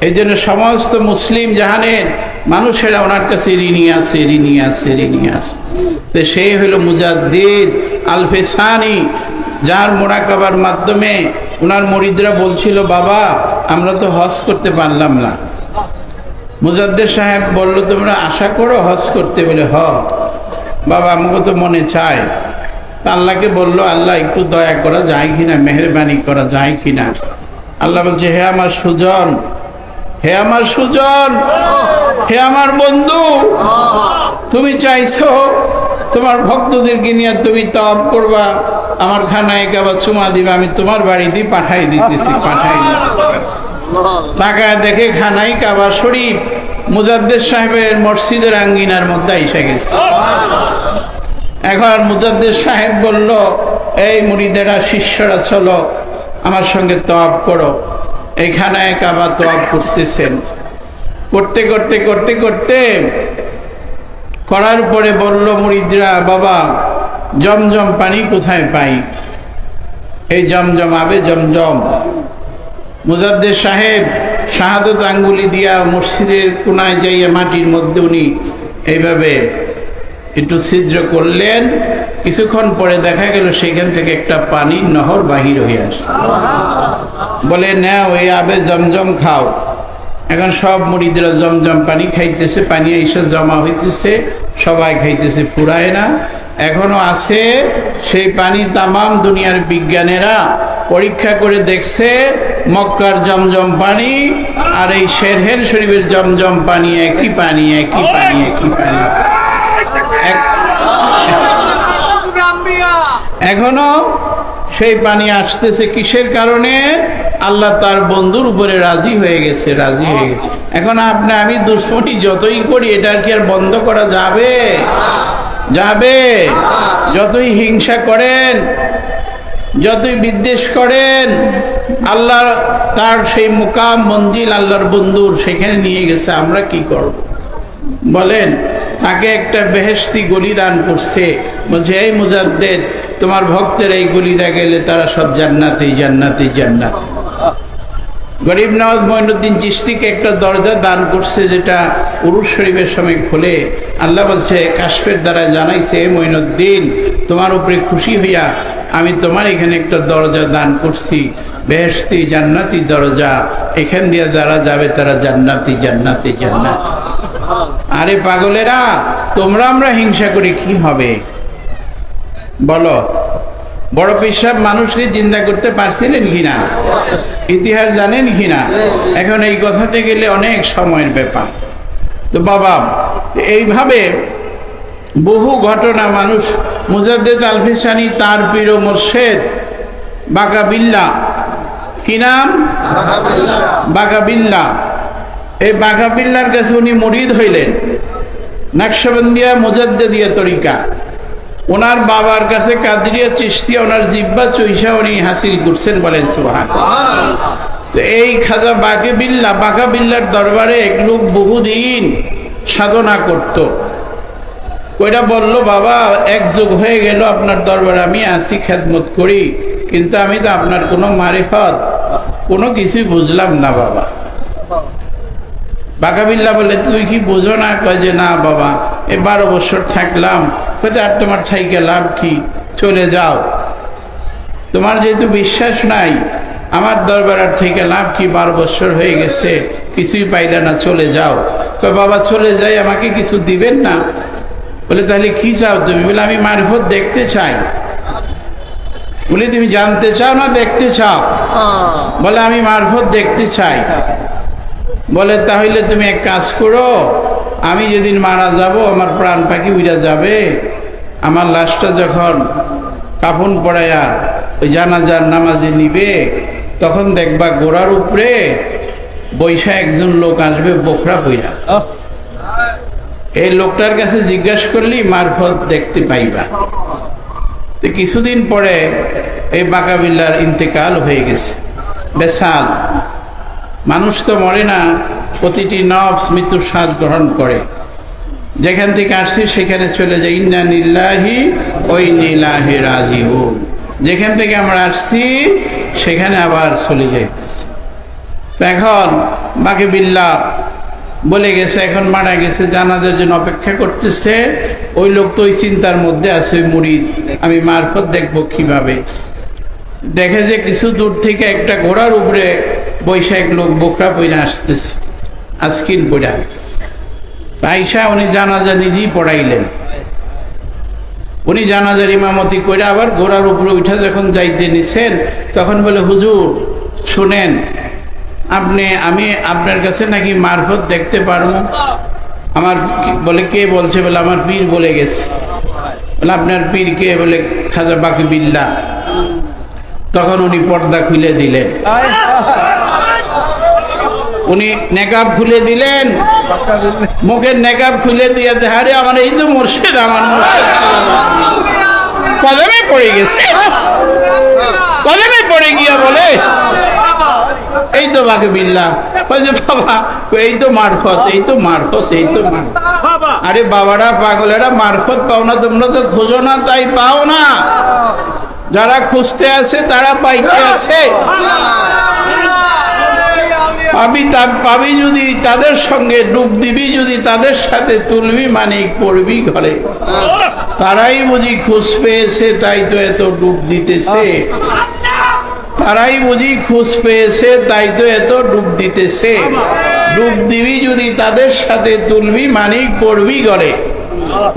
এই জন্য সমস্ত মুসলিম জাহানের মানুষেরা ওনার কাছে ঋণী আছে। তো সেই হলো মুজাদ্দিদ আল ফেসানি, যার মোরাকাবার মাধ্যমে ওনার মুরিদরা বলছিল বাবা আমরা তো হজ করতে পারলাম না। মুজাদ্দিদ সাহেব বলল তোমরা আশা করো হজ করতে, বলে বাবা আমাকে তো মনে চায়। আল্লাহকে বলল আল্লাহ একটু দয়া করা যায় কিনা, মেহরবানি করা যায় কিনা। আল্লাহ বলছে হে আমার সুজন, হে আমার বন্ধু, তুমি চাইছো তোমার ভক্তদেরকে নিয়ে তুমি তওয়াব করবা, আমার খানায় কাবা চুমা দিবা, আমি তোমার বাড়িতে পাঠাই দিতেছি। তাকায় দেখে খানাই কাবা শরীফ মুজাদ্দিদ সাহেবের মসজিদের আঙ্গিনার মধ্যে এসে গেছে। এখন মুজাদ্দিদ সাহেব বলল এই মুরিদেরা, শিষ্যরা চলো আমার সঙ্গে তওয়াব করো। এই খানায় কাবা তওয়াব করতেছেন। করতে করার পরে বলল মুরিদরা বাবা জমজম পানি কোথায় পাই? এই জমজম আবে জমজম। মুজাদ্দিদ সাহেব শাহাদত আঙ্গুলি দিয়া মসজিদের কোনায় যাইয়া মাটির মধ্যে উনি এইভাবে একটু ছিদ্র করলেন। কিছুক্ষণ পরে দেখা গেল সেখান থেকে একটা পানির নহর বাহির হয়ে আসে। বলে নাও ওই আবে জমজম খাও। এখন সব মুরিদরা জমজম পানি খাইতেছে, পানি এসে জমা হইতেছে, সবাই খাইতেছে, ফুরায় না, এখনো আছে সেই পানি। তামাম দুনিয়ার বিজ্ঞানীরা পরীক্ষা করে দেখছে মক্কার জমজম পানি আর এই শেরহের শরীফের জমজম পানি একই পানি। এখনো সেই পানি আসতেছে। কিসের কারণে? আল্লাহ তার বন্ধুর উপরে রাজি হয়ে গেছে। এখন আপনি আমি দুশ্মনী যতই করি এটা কি আর বন্ধ করা যাবে? যতই হিংসা করেন, যতই বিদ্বেষ করেন, আল্লাহ তার সেই মুকাম মঞ্জিল আল্লাহর বন্ধুর সেখানে নিয়ে গেছে। আমরা কি করব বলেন? তাকে একটা বেহেশতি গলি দান করছে। বলছে এই মুজাদ্দিদ তোমার ভক্তের এই গলিদা গেলে তারা সব জান্নাতি। গরিব নওয়াজ মঈনুদ্দিন চিশতিকে একটা দরজা দান করছে, যেটা উরুস শরীফের সময় খুলে আল্লাহ বলছে কাশফের দ্বারা জানাইছে, মঈনুদ্দিন তোমার উপরে খুশি হইয়া আমি তোমার এখানে একটা দরজা দান করছি, বেহেশতি জান্নাতি দরজা, এখান দিয়ে যারা যাবে তারা জান্নাতি জান্নাতি জান্নাতি। আরে পাগলেরা, তোমরা আমরা হিংসা করি কি হবে বলো? বড় পেশাব মানুষকে জিন্দা করতে পারছিলেন কিনা? ইতিহাস জানেন কিনা? এখন এই কথাতে গেলে অনেক সময়ের ব্যাপার। তো বাবা, এইভাবে বহু ঘটনা মানুষ, মুজাদ্দেদ আলফিসানি তার পীর ও মুর্শেদ বাকাবিল্লাহ, কি নাম? বাকাবিল্লাহ। এই বাকাবিল্লার কাছে উনি মুরিদ হইলেন, নকশবন্দিয়া মুজাদ্দেদিয়া তরিকা। ওনার বাবার কাছে কাদরিয়া চিশতিয়া ওনার জিব্বা চৈশা উনি হাসিল করছেন, বলেন সুবহানাল্লাহ। তো এই খাজা বাকাবিল্লার দরবারে এক লোক বহুদিন সাধনা করত। কইরা বলল, বাবা এক যুগ হয়ে গেল আপনার দরবারে আমি আসি, খেদমত করি, কিন্তু আমি তো আপনার কোনো মারিফত কোনো কিছুই বুঝলাম না বাবা। বাকাবিল্লাহ বলে, তুই কি বুঝো না? কয় যে না বাবা, 12 বছর থাকলাম। কোথায় আর তোমার থাইকে লাভ কি? চলে যাও, তোমার যেহেতু বিশ্বাস নাই আমার দরবার আর থেকে লাভ কি? 12 বছর হয়ে গেছে, কিছুই পাইলে না, চলে যাও। কয় বাবা চলে যাই, আমাকে কিছু দিবেন না? বলে তাহলে কি চাও তুমি? বলে আমি মারিফত দেখতে চাই। বলি তুমি জানতে চাও না দেখতে চাও? বলে আমি মারিফত দেখতে চাই। বলে তাহলে তুমি এক কাজ করো, আমি যেদিন মারা যাব, আমার প্রাণ পাখি উড়া যাবে, আমার লাশটা যখন কাফন পড়াইয়া ওই জানাজার নামাজে নিবে, তখন দেখবা গোড়ার উপরে বৈশা একজন লোক আসবে বোখরা বইয়া। এই লোকটার কাছে জিজ্ঞাসা করলেই মারফত দেখতে পাইবা। তো কিছুদিন পরে এই বাকাবিল্লার ইন্তেকাল হয়ে গেছে। বেসাল মানুষ তো মরে না, প্রতিটি নফস মৃত্যুর স্বাদ গ্রহণ করে। যেখান থেকে আসছি সেখানে চলে যায়, ইন্না লিল্লাহি ওয়া ইন্না ইলাইহি রাজিউন। যেখান থেকে আমরা আসছি সেখানে আবার চলে যাইতেছি। এখন বাকাবিল্লাহ বলে গেছে, এখন মারা গেছে, জানাজার জন্য অপেক্ষা করতেছে। ওই লোক তো ওই চিন্তার মধ্যে আছে, ওই মুরিদ, আমি মারফত দেখবো কিভাবে। দেখে যে কিছু দূর থেকে একটা ঘোড়ার উপরে বৈশাখ লোক বোখরা পইরা আসতেছে, আজকিন পইরা। আইসা উনি জানাজা নিজেই পড়াইলেন। উনি জানাজার ইমামতি করে আবার ঘোড়ার উপরে উঠা যখন যাইতে নিছেন, তখন বলে, হুজুর শুনেন, আমি আপনার কাছে নাকি মারফত দেখতে পারবো? আমার বলে, কে বলছে? বলে আমার পীর বলে গেছে। বলে আপনার পীর কে? বলে খাজা বাকাবিল্লাহ। তখন উনি পর্দা খুলে দিলেন, উনি নেকাব খুলে দিলেন, মুখের নেকাব খুলে দিয়ে, আরে আমার এই তো মুর্শিদ, আমার মুর্শিদ কলমে পড়ে গেছে। কলমে পড়ে গিয়া বলে, এই তো বাকাবিল্লাহ। বলছে বাবা, এই তো মারফত, এই তো মারফত, এই তো মারফত। আরে বাবারা, পাগলেরা, মারফত পাও না তোমরা তো খোঁজো না, তাই পাও না। যারা খুঁজতে আছে তারা পাইতে আছে। পাবি যদি তাদের সঙ্গে, ডুব দিবি যদি তাদের সাথে, তুলবি মানে পড়বি ঘরে। তারাই বুঝি খুঁজ পেয়েছে, তাই তো এত ডুব দিতেছে। তারাই বুঝি খুঁজ পেয়েছে, তাই তো এত ডুব দিতেছে। ডুব দিবি যদি তাদের সাথে, তুলবি মানিক পড়বি ঘরে।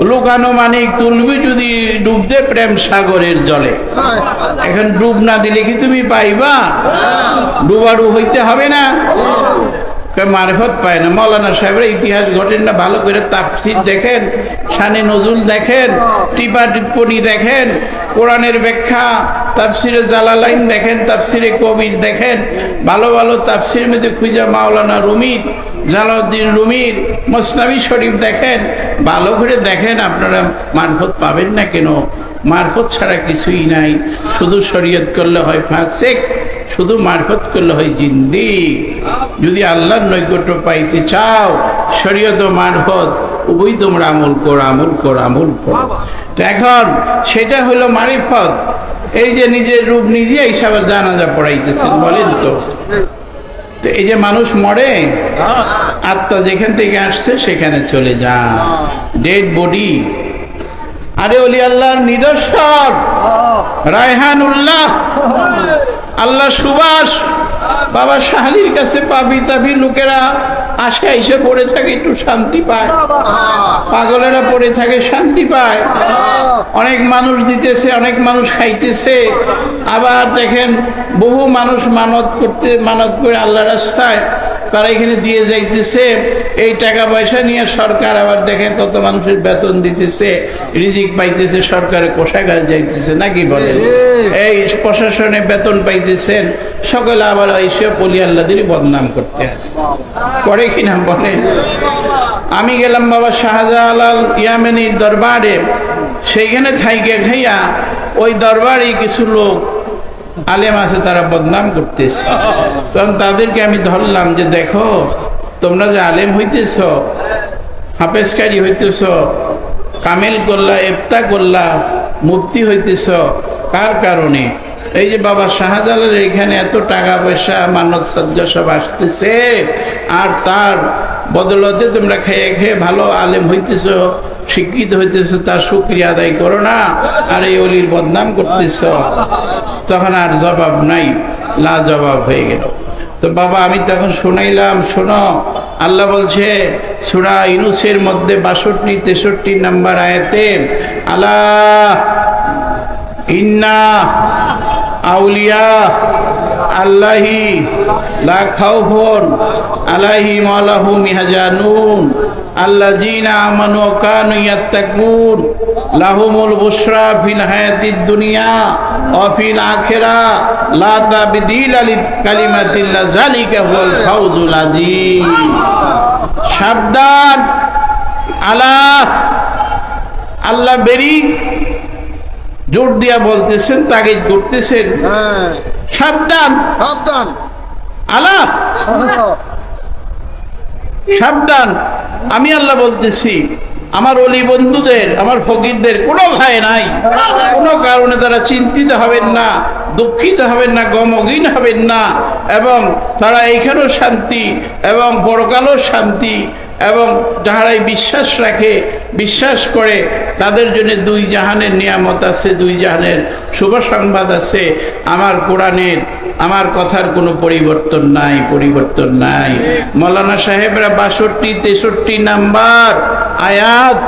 লুকানো মানিক তুলবি যদি ডুবতে প্রেম সাগরের জলে। এখন ডুব না দিলে কি তুমি পাইবা? ডুবাডু হইতে হবে না? মারফত পায় না। মৌলানা সাহেবের ইতিহাস ঘটেন না, ভালো করে তাফসীর দেখেন, শানে নজরুল দেখেন, টিপা টিপ্পনি দেখেন, কোরআনের ব্যাখ্যা, তাফসিরে জালালাইন দেখেন, তাফসিরে কবির দেখেন, ভালো ভালো তাফসির মধ্যে খুঁজা মাওলানা রুমির, জালাউদ্দিন রুমির মসনাবি শরীফ দেখেন, ভালো করে দেখেন, আপনারা মারফত পাবেন না কেন? মারফত ছাড়া কিছুই নাই। শুধু শরীয়ত করলে হয় ফাসিক, শুধু মারফত করলে হয় জিন্দিক। যদি আল্লাহর নৈকট্য পাইতে চাও, শরীয়ত ও মারফত উভয় তোমরা আমল করো, আমল করো, আমল করো। তো এখন সেটা হলো মারিফত। এই যে নিজের রূপ নিজে হিসাবে জানাজা পড়াইতেছেন, বলেন তো তো এই যে মানুষ মরে, আত্মা যেখান থেকে আসছে সেখানে চলে যায়, ডেড বডি। আরে ওলি আল্লাহর নিদর্শন, রায়হানুল্লাহ, আল্লাহ সুবাস, বাবা শাহালির কাছে পাবি তাবি লোকেরা আশা এসে পড়ে থাকে, একটু শান্তি পায়, পাগলেরা পড়ে থাকে শান্তি পায়। অনেক মানুষ দিতেছে, অনেক মানুষ খাইতেছে। আবার দেখেন বহু মানুষ মানত করে আল্লাহ রাস্তায় তারা এখানে দিয়ে যাইতেছে। এই টাকা পয়সা নিয়ে সরকার আবার দেখেন কত মানুষের বেতন দিতেছে, রিজিক পাইতেছে, সরকারের কোষাগার যাইতেছে, নাকি বলেন? এই প্রশাসনে বেতন পাইতেছেন, সকলে আবার এইসব বলি আল্লাহদেরই বদনাম করতে আছে, করে কিনা বলেন? আমি গেলাম বাবা শাহজালাল ইয়ামেনির দরবারে, সেইখানে থাইকে খাইয়া ওই দরবারে কিছু লোক আলেম আছে, তারা বদনাম করতেছে। তখন তাদেরকে আমি ধরলাম যে দেখো, তোমরা যে আলেম হইতেছ, হাফেজকারী হইতেছ, কামেল করলা, ইফতা করলা, মুফতি হইতেছ, কার কারণে? এই যে বাবা শাহজালালের এখানে এত টাকা পয়সা মানত সজ্জা সব আসতেছে, আর তার বদলতে তোমরা খেয়ে খেয়ে ভালো আলেম হইতেছ, শিক্ষিত হইতেছ, তার শুকরিয়া আদায় করো না, আর এই অলির বদনাম করতেছ। তখন আর জবাব নাই, লা জবাব হয়ে গেল। তো বাবা আমি তখন শুনাইলাম, শোনো, আল্লাহ বলছে সূরা ইউনূসের মধ্যে ৬২-৬৩ নম্বর আয়াতে, আলা ইন্না আউলিয়া আল্লাহি লা খাউফুন আলাইহিম ওয়া লা হুম ইয়াহজানুন আল্লাযীনা আমানু ওয়া কানু ইয়াত্তাকুন লাহুমুল বুশরা ফিল হায়াতিদ দুনিয়া ওয়া ফিল আখিরাহ লা তাবদীলা লিকালিমাতিল্লাহ যালিকা হুয়াল ফাউজুল আযীম। সাবধান, আল্লাহ বেরি জোর দিয়া বলতেছেন, তাগিদ করতেছেন, সাবধান সাবধান, আল্লাহ সাবধান। আমি আল্লাহ বলতেছি, আমার ওলি বন্ধুদের, আমার ফকিরদের কোনো ভয় নাই, কোনো কারণে তারা চিন্তিত হবেন না, দুঃখিত হবেন না, গমগীন হবেন না, এবং তারা এইখানেও শান্তি এবং পরকালেও শান্তি, এবং যাহারাই বিশ্বাস রাখে, বিশ্বাস করে, তাদের জন্য দুই জাহানের নিয়ামত আছে, দুই জাহানের শুভ সংবাদ আছে। আমার কোরআনের, আমার কথার কোনো পরিবর্তন নাই, পরিবর্তন নাই। মৌলানা সাহেবরা ৬২-৬৩ নাম্বার আয়াত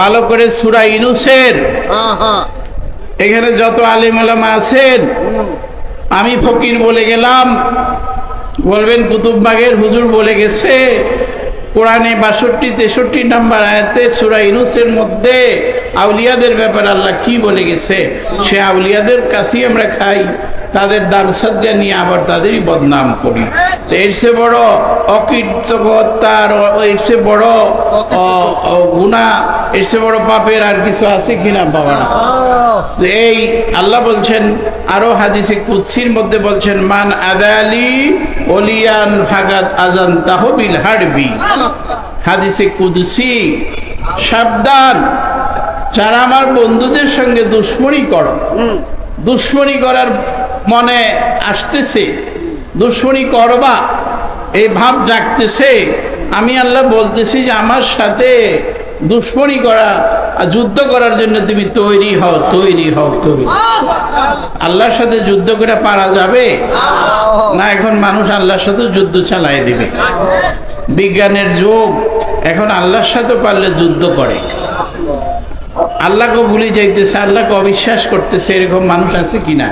ভালো করে সূরা ইউনূসের, এখানে যত আলেম ওলামা আছেন, আমি ফকির বলে গেলাম, বলবেন কুতুববাগের হুজুর বলে গেছে, কোরআনে ৬২-৬৩ নম্বর আয়াতে সূরা ইউনূসের মধ্যে আউলিয়াদের ব্যাপারে আল্লাহ কি বলে গেছে। সে আউলিয়াদের কাছেই আমরা খাই, তাদের দান সদকা নিয়ে আবার তাদেরই বদনাম করি। তো এর চেয়ে বড় অকৃতজ্ঞতা, এর চেয়ে বড় গুনাহ, এর চেয়ে বড় পাপের আর কিছু আছে কিনা বাবা? তো এই আল্লাহ বলছেন, আরো হাদিসে কুদসির মধ্যে বলছেন, মান আদালি ওলিয়ান ফাগাত আজান তাহবিল হারবি। হাদিসে কুদসি, সাবধান, যারা আমার বন্ধুদের সঙ্গে দুশ্মনী করো, দুশ্মনী করার মনে আসতেছে, দুশ্মনী করবা এই ভাব জাগতেছে, আমি আল্লাহ বলতেছি যে আমার সাথে দুশ্মনী করা, যুদ্ধ করার জন্য তুমি তৈরি হও, তৈরি হও, তৈরি। আল্লাহর সাথে যুদ্ধ করে পারা যাবে না? এখন মানুষ আল্লাহর সাথে যুদ্ধ চালাই দিবে, বিজ্ঞানের যুগ, এখন আল্লাহর সাথে পারলে যুদ্ধ করে, আল্লাহকে ভুলে যাইতেছে, আল্লাহকে অবিশ্বাস করতেছে, এরকম মানুষ আছে কিনা?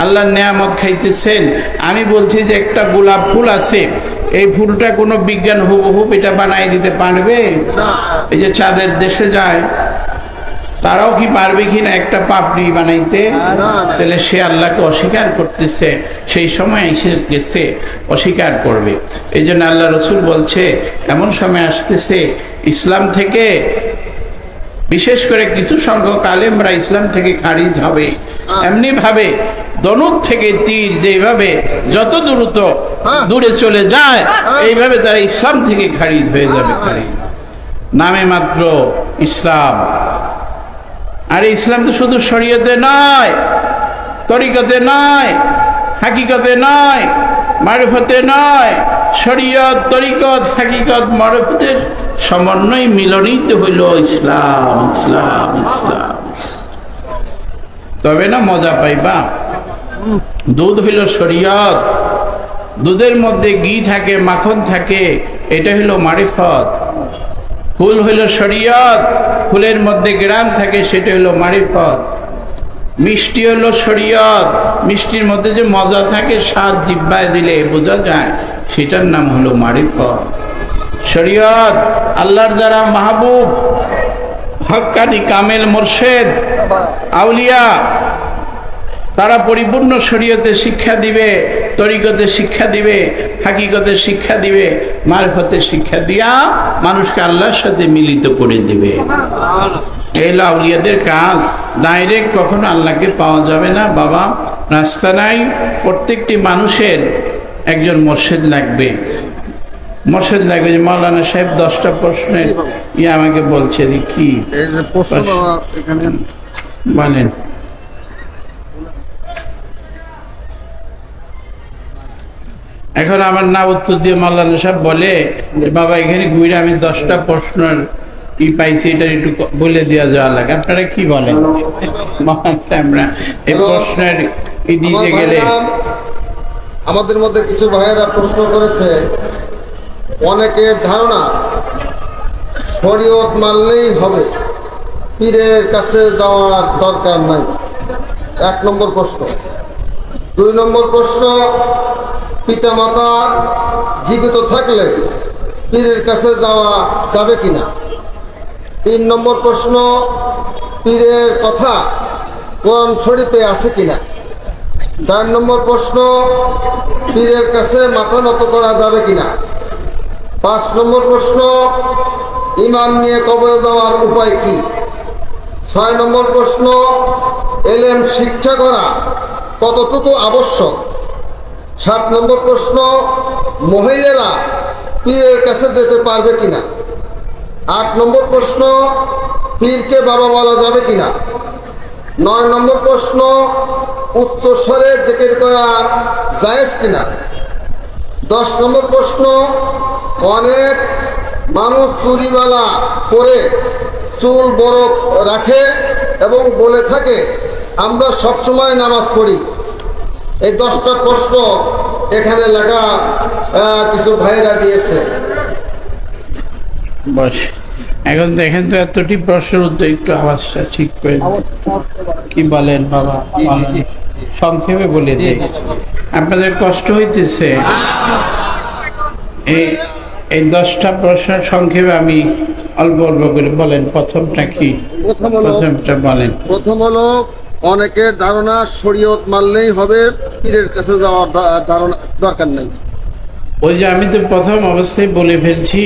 আল্লাহর নেয়ামত খাইতেছেন। আমি বলছি যে একটা গোলাপ ফুল আছে, এই ফুলটা কোনো বিজ্ঞান হুবহুব এটা বানাই দিতে পারবে? এই যে চাঁদের দেশে যায়, তারাও কি পারবে কিনা একটা পাপড়ি বানাইতে? তাহলে সে আল্লাহকে অস্বীকার করতেছে, সেই সময় এসে গেছে, অস্বীকার করবে। এই জন্য আল্লাহ রসুল বলছে, এমন সময় আসতেছে ইসলাম থেকে, বিশেষ করে কিছু সংখ্যক আলেমরা ইসলাম থেকে খারিজ হবে। এমনি ভাবে ধনুক থেকে তীর যেভাবে যত দ্রুত দূরে চলে যায়, এইভাবে তারা ইসলাম থেকে খারিজ হয়ে যাবে। খারিজ নামে মাত্র ইসলাম। আর ইসলাম তো শুধু শরীয়তে নয়, তরিকতে নয়, হাকিকতে নয়, মারিফতে নয়, শরীয়ত তরিকত হাকিকত মারিফতের সমন্বয় মিলনই তো হইল ইসলাম। ইসলাম ইসলাম তবে না মজা পাইবা। দুধ হইল শরীয়ত, দুধের মধ্যে ঘি থাকে, মাখন থাকে, এটা হইল মারিফত। ফুল হইল শরীয়ত, ফুলের মধ্যে গ্রাম থাকে, সেটা হইল মারিফত। মিষ্টি হলো শরীয়ত, মিষ্টির মধ্যে যে মজা থাকে, স্বাদ জিহ্বায় দিলে বোঝা যায়, সেটার নাম হলো মারিফত। শরীয়ত আল্লাহর যারা মাহবুব, হক্কানি কামেল মুর্শেদ আউলিয়া, তারা পরিপূর্ণ শরীয়তে শিক্ষা দিবে, তরিকতে শিক্ষা দিবে, হাকিকতে শিক্ষা দিবে, মারিফতে শিক্ষা দিয়া মানুষকে আল্লাহর সাথে মিলিত করে দিবে। এই হলো আউলিয়াদের কাজ। ডাইরেক্ট কখনো আল্লাহকে পাওয়া যাবে না বাবা, রাস্তা নাই। প্রত্যেকটি মানুষের একজন মুর্শিদ লাগবে, মুর্শিদ লাগবে। যে মাওলানা সাহেব 10টা প্রশ্নের আমাকে বলছে, কি বলেন? এখন আমার না উত্তর দিয়ে মাওলানা সাহেব বলে যে বাবা এখানে ঘুরে আমি 10টা প্রশ্নের পাইছি, এটা একটু বলে দেওয়া যাওয়া লাগে। আপনারা কি বলেন? আমরা এই প্রশ্নের দিতে গেলে আমাদের মধ্যে কিছু ভাইয়েরা প্রশ্ন করেছে, অনেকের ধারণা শরীয়ত মানলেই হবে, পীরের কাছে যাওয়ার দরকার নাই। 1 নম্বর প্রশ্ন। 2 নম্বর প্রশ্ন, পিতামাতা জীবিত থাকলে পীরের কাছে যাওয়া যাবে কিনা। 3 নম্বর প্রশ্ন, পীরের কথা কোরআন শরীফে আছে কিনা। 4 নম্বর প্রশ্ন, পীরের কাছে মাথা নত করা যাবে কিনা। 5 নম্বর প্রশ্ন, ঈমান নিয়ে কবরে যাওয়ার উপায় কি। 6 নম্বর প্রশ্ন, এলেম শিক্ষা করা কতটুকু আবশ্যক। 7 নম্বর প্রশ্ন, মহিলারা পীরের কাছে যেতে পারবে কিনা। 8 নম্বর প্রশ্ন, পীরকে বাবা বলা যাবে কিনা। 9 নম্বর প্রশ্ন, উচ্চ স্বরে জিকির করা জায়েজ কিনা। 10 নম্বর প্রশ্ন, অনেক মানুষ চুরিবালা পরে চুল বড় রাখে এবং বলে থাকে আমরা সবসময় নামাজ পড়ি। এই 10টা প্রশ্ন এখানে লেখা কিছু ভাইরা দিয়েছে। বস এখন দেখেন তো এতটি প্রশ্নের উত্তর, একটু আওয়াজটা ঠিক করে কি বলেন বাবা, সংক্ষেপে বলে দিন। আপনাদের কষ্ট হইতেছে। এই 10টা প্রশ্নের সংক্ষেপে আমি অল্প অল্প করে বলেন। প্রথমটা কি? প্রথমটা বলেন। প্রথম হলো, অনেকের ধারণা শরীয়ত মানলেই হবে, পীরের কাছে যাওয়ার ধারণা দরকার নেই। ওই যে আমি তো প্রথম অবস্থায় বলে ফেলছি,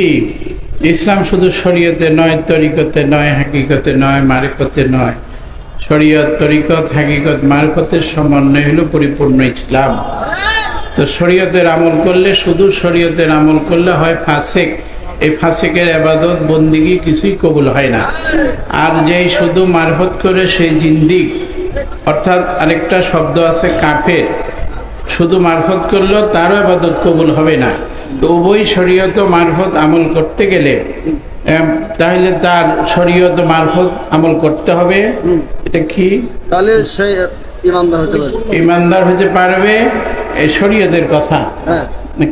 ইসলাম শুধু শরীয়তে নয়, তরিকতে নয়, হাকিকতে নয়, মারিফতে নয়। শরীয়ত তরিকত হাকিকত মারিফতের সমন্বয় হলো পরিপূর্ণ ইসলাম। তো শরীয়তের আমল করলে, শুধু শরীয়তের আমল করলে হয় ফাসেক। এই ফাসেকের ইবাদত বন্দিগি কিছুই কবুল হয় না। আর যেই শুধু মারফত করে সেই জিন্দিক, অর্থাৎ আরেকটা শব্দ আছে কাফের, শুধু মারফত করলেও তারও ইবাদত কবুল হবে না। তো উভয় শরীয়ত মারফত আমল করতে গেলে তাহলে তার শরীয়ত মারফত আমল করতে হবে। এটা কি? তাহলে সে ইমানদার হতে পারবে, ইমানদার হতে পারবে। এই শরীয়তের কথা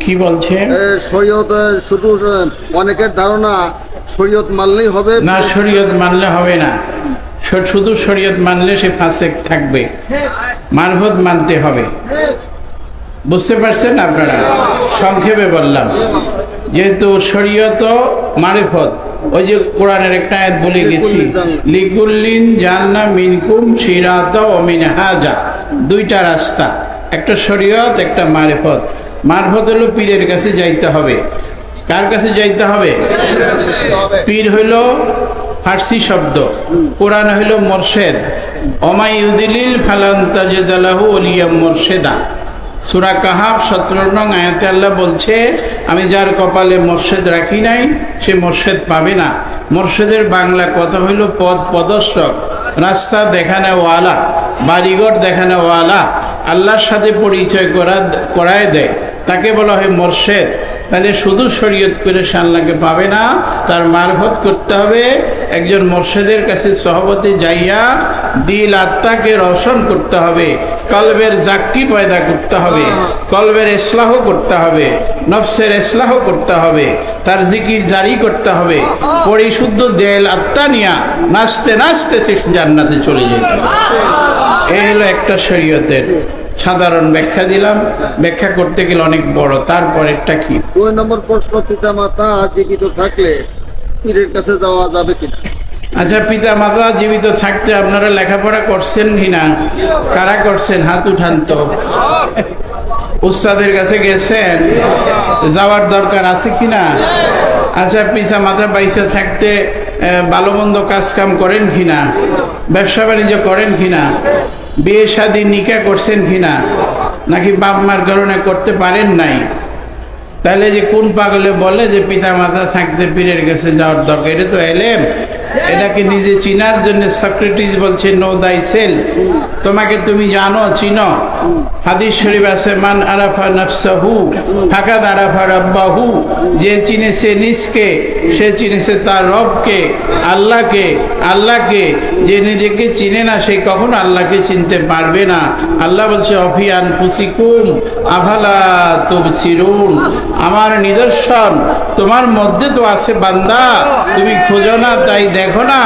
কি বলছে? শরীয়ত শুধু, অনেকের ধারণা শরীয়ত মানলেই হবে না, শরীয়ত মানলে হবে না। শুধু শরীয়ত মানলে সে ফাসেক থাকবে, মারফত মানতে হবে। বুঝতে পারছেন আপনারা? সংক্ষেপে বললাম, যেহেতু শরীয়ত মারিফত, ওই যে কোরআনের একটা আয়াত বলে গেছি, লিকুল্লিন জান্না মিনকুম সিরাতা ওয়া মিনহাজা, 2টা রাস্তা, একটা শরীয়ত একটা মারিফত। মারফত হলো পীরের কাছে যাইতে হবে। কার কাছে যাইতে হবে? পীর হইল ফার্সি শব্দ, কোরআন হইল মুরশেদ। ওমাই ইউদিলিল ফালান তাজিদ লাহু ওলিয়া মুরশেদা। সূরা কাহাফ 17 নং আয়াতে আল্লাহ বলছে, আমি যার কপালে মুরশেদ রাখি নাই সে মুরশেদ পাবে না। মুরশেদের বাংলা কথা হইল পথ প্রদর্শক, রাস্তা দেখানোওয়ালা, বাড়িঘর দেখানোওয়ালা, আল্লাহর সাথে পরিচয় করায় দেয়। তাকে বলা হয় মোরশেদ। তাহলে শুধু শরীয়ত করে সে আল্লাহকে পাবে না, তার মারফত করতে হবে। একজন মোরশেদের কাছে সহবতে যাইয়া দিল আত্মাকে রোশন করতে হবে, কলবের জাক্কি পয়দা করতে হবে, কলবের ইসলাহ করতে হবে, নফসের ইসলাহ করতে হবে, তার জিকির জারি করতে হবে, পরিশুদ্ধ দিল আত্মা নিয়া নাচতে নাচতে সে জান্নাতে চলে যেতে হবে। এই হলো একটা শরীয়তের সাধারণ ব্যাখ্যা দিলাম। ব্যাখ্যা করতে গেলে অনেক বড়। তারপরেরটা কি? 2 নম্বর প্রশ্ন, পিতা মাতা জীবিত থাকলে পীরের কাছে যাওয়া যাবে কিনা? আচ্ছা, পিতা মাতা জীবিত থাকতে আপনারা লেখাপড়া করছেন কিনা? কারা করছেন? হাত উঠান তো। উস্তাদের কাছে গেছেন? যাওয়ার দরকার আছে কিনা? আচ্ছা, পিতা মাতা বাইসে থাকতে ভালো মন্দ কাজ কাম করেন কিনা? ব্যবসা বাণিজ্য করেন কিনা? বিয়ে শাদী নিকা করছেন কিনা? নাকি বাপ মার কারণে করতে পারেন নাই? তাহলে যে কোন পাগলে বলে যে পিতা মাতা থাকতে পীরের কাছে যাওয়ার দরকার? এটা তো এলেম। এটাকে নিজে চিনার জন্য সক্রেটিস বলছে নো দাই সেলফ। তোমাকে তুমি জানো, চিনো। হাদিস শরীফ আছে, মান আরাফা নাফসাহু ফাকাদ আরাফা রাব্বাহু। যে চিনেছে নিজকে সে চিনেছে তার রবকে, আল্লাহকে। আল্লাহকে যে নিজেকে চিনে না সে কখনো আল্লাহকে চিনতে পারবে না। আল্লাহ বলছে অফি আনফুসিকুম আফালা তুবসিরুন। আমার নিদর্শন তোমার মধ্যে তো আছে বান্দা, তুমি খোঁজো না তাই দেখো না।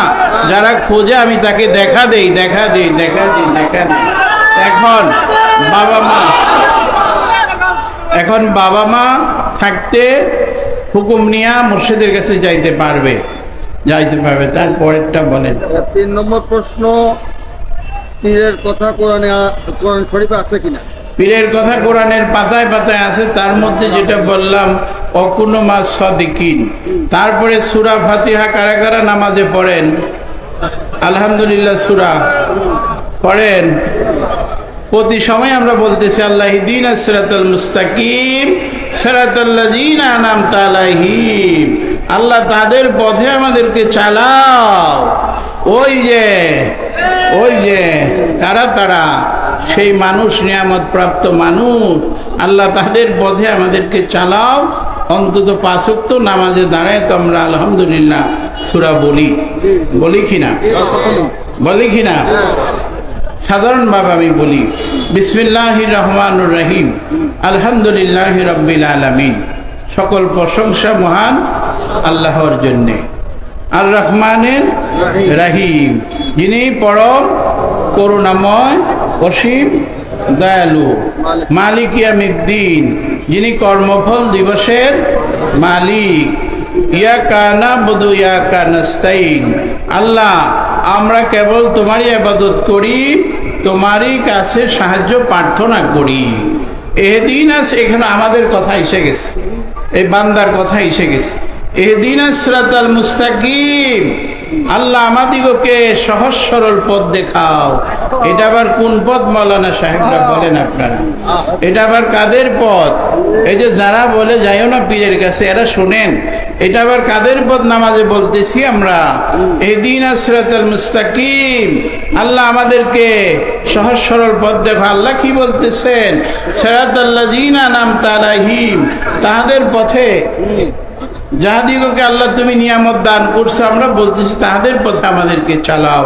যারা খোঁজে আমি তাকে দেখা দেই, দেখা দেই, দেখা দেই, দেখা দেই। এখন বাবা মা থাকতে হুকুম নিয়া মুর্শিদের কাছে যাইতে পারবে। তারপরেরটা বলেন। 3 নম্বর প্রশ্ন, পীরের কথা কোরআন শরীফে আছে কিনা? পীরের কথা কোরআনের পাতায় পাতায় আছে। তার মধ্যে যেটা বললাম অকুনো মা সাদিকিন। তারপরে সূরা ফাতিহা কারা কারা নামাজে পড়েন? আলহামদুলিল্লাহ সূরা পড়েন। প্রতি সময় আমরা বলতেছি আল্লাহ ইহদিনাস সিরাতাল মুস্তাকিম সিরাতাল্লাযিনা আনআমতা আলাইহিম। আল্লাহ তাদের পথে আমাদেরকে চালাও। ওই যে কারা তারা? সেই মানুষ, নিয়ামত প্রাপ্ত মানুষ। আল্লাহ তাদের পথে আমাদেরকে চালাও। অন্তত 5 ওয়াক্ত নামাজে দাঁড়ায় তো আমরা আলহামদুলিল্লাহ সূরা বলি কিনা? বলি কিনা? সাধারণভাবে আমি বলি বিসমিল্লাহির রহমানুর রহিম আলহামদুলিল্লাহি রাব্বিল আলামিন। সকল প্রশংসা মহান আল্লাহর জন্যে। আর রহমানের রহিম, যিনি পরম করুণাময় অসীম দয়ালু। মালিক ইয়াউমিদ্দিন, যিনি কর্মফল দিবসের মালিক। ইয়াকা নাবুদু ইয়াকা নাস্তাইন। আল্লাহ আমরা কেবল তোমারই ইবাদত করি, তোমারই কাছে সাহায্য প্রার্থনা করি। এহদিনাস, এখানে আমাদের কথা এসে গেছে, এই বান্দার কথা এসে গেছে। এহদিনাস সিরাতাল মুস্তাকিম। আল্লাহ আমাদিগকে সহজ সরল পথ দেখাও। এটা আবার কোন পথ মাওলানা সাহেবরা বলেন আপনারা? এটা আবার কাদের পথ? এই যে যারা বলে যাইও না পীরের কাছে, এরা শুনেন এটা আবার কাদের পথ নামাজে বলতেছি আমরা? ইহদিনাস সিরাতাল মুস্তাকিম। আল্লাহ আমাদেরকে সহজ সরল পথ দেখো। আল্লাহ কি বলতেছেন? সিরাতাল্লাযিনা আনআমতা আলাইহিম, তাদের পথে যাহাদিগকে আল্লাহ তুমি নিয়ামত দান করছো, আমরা বলতেছি তাদের পথে আমাদেরকে চালাও।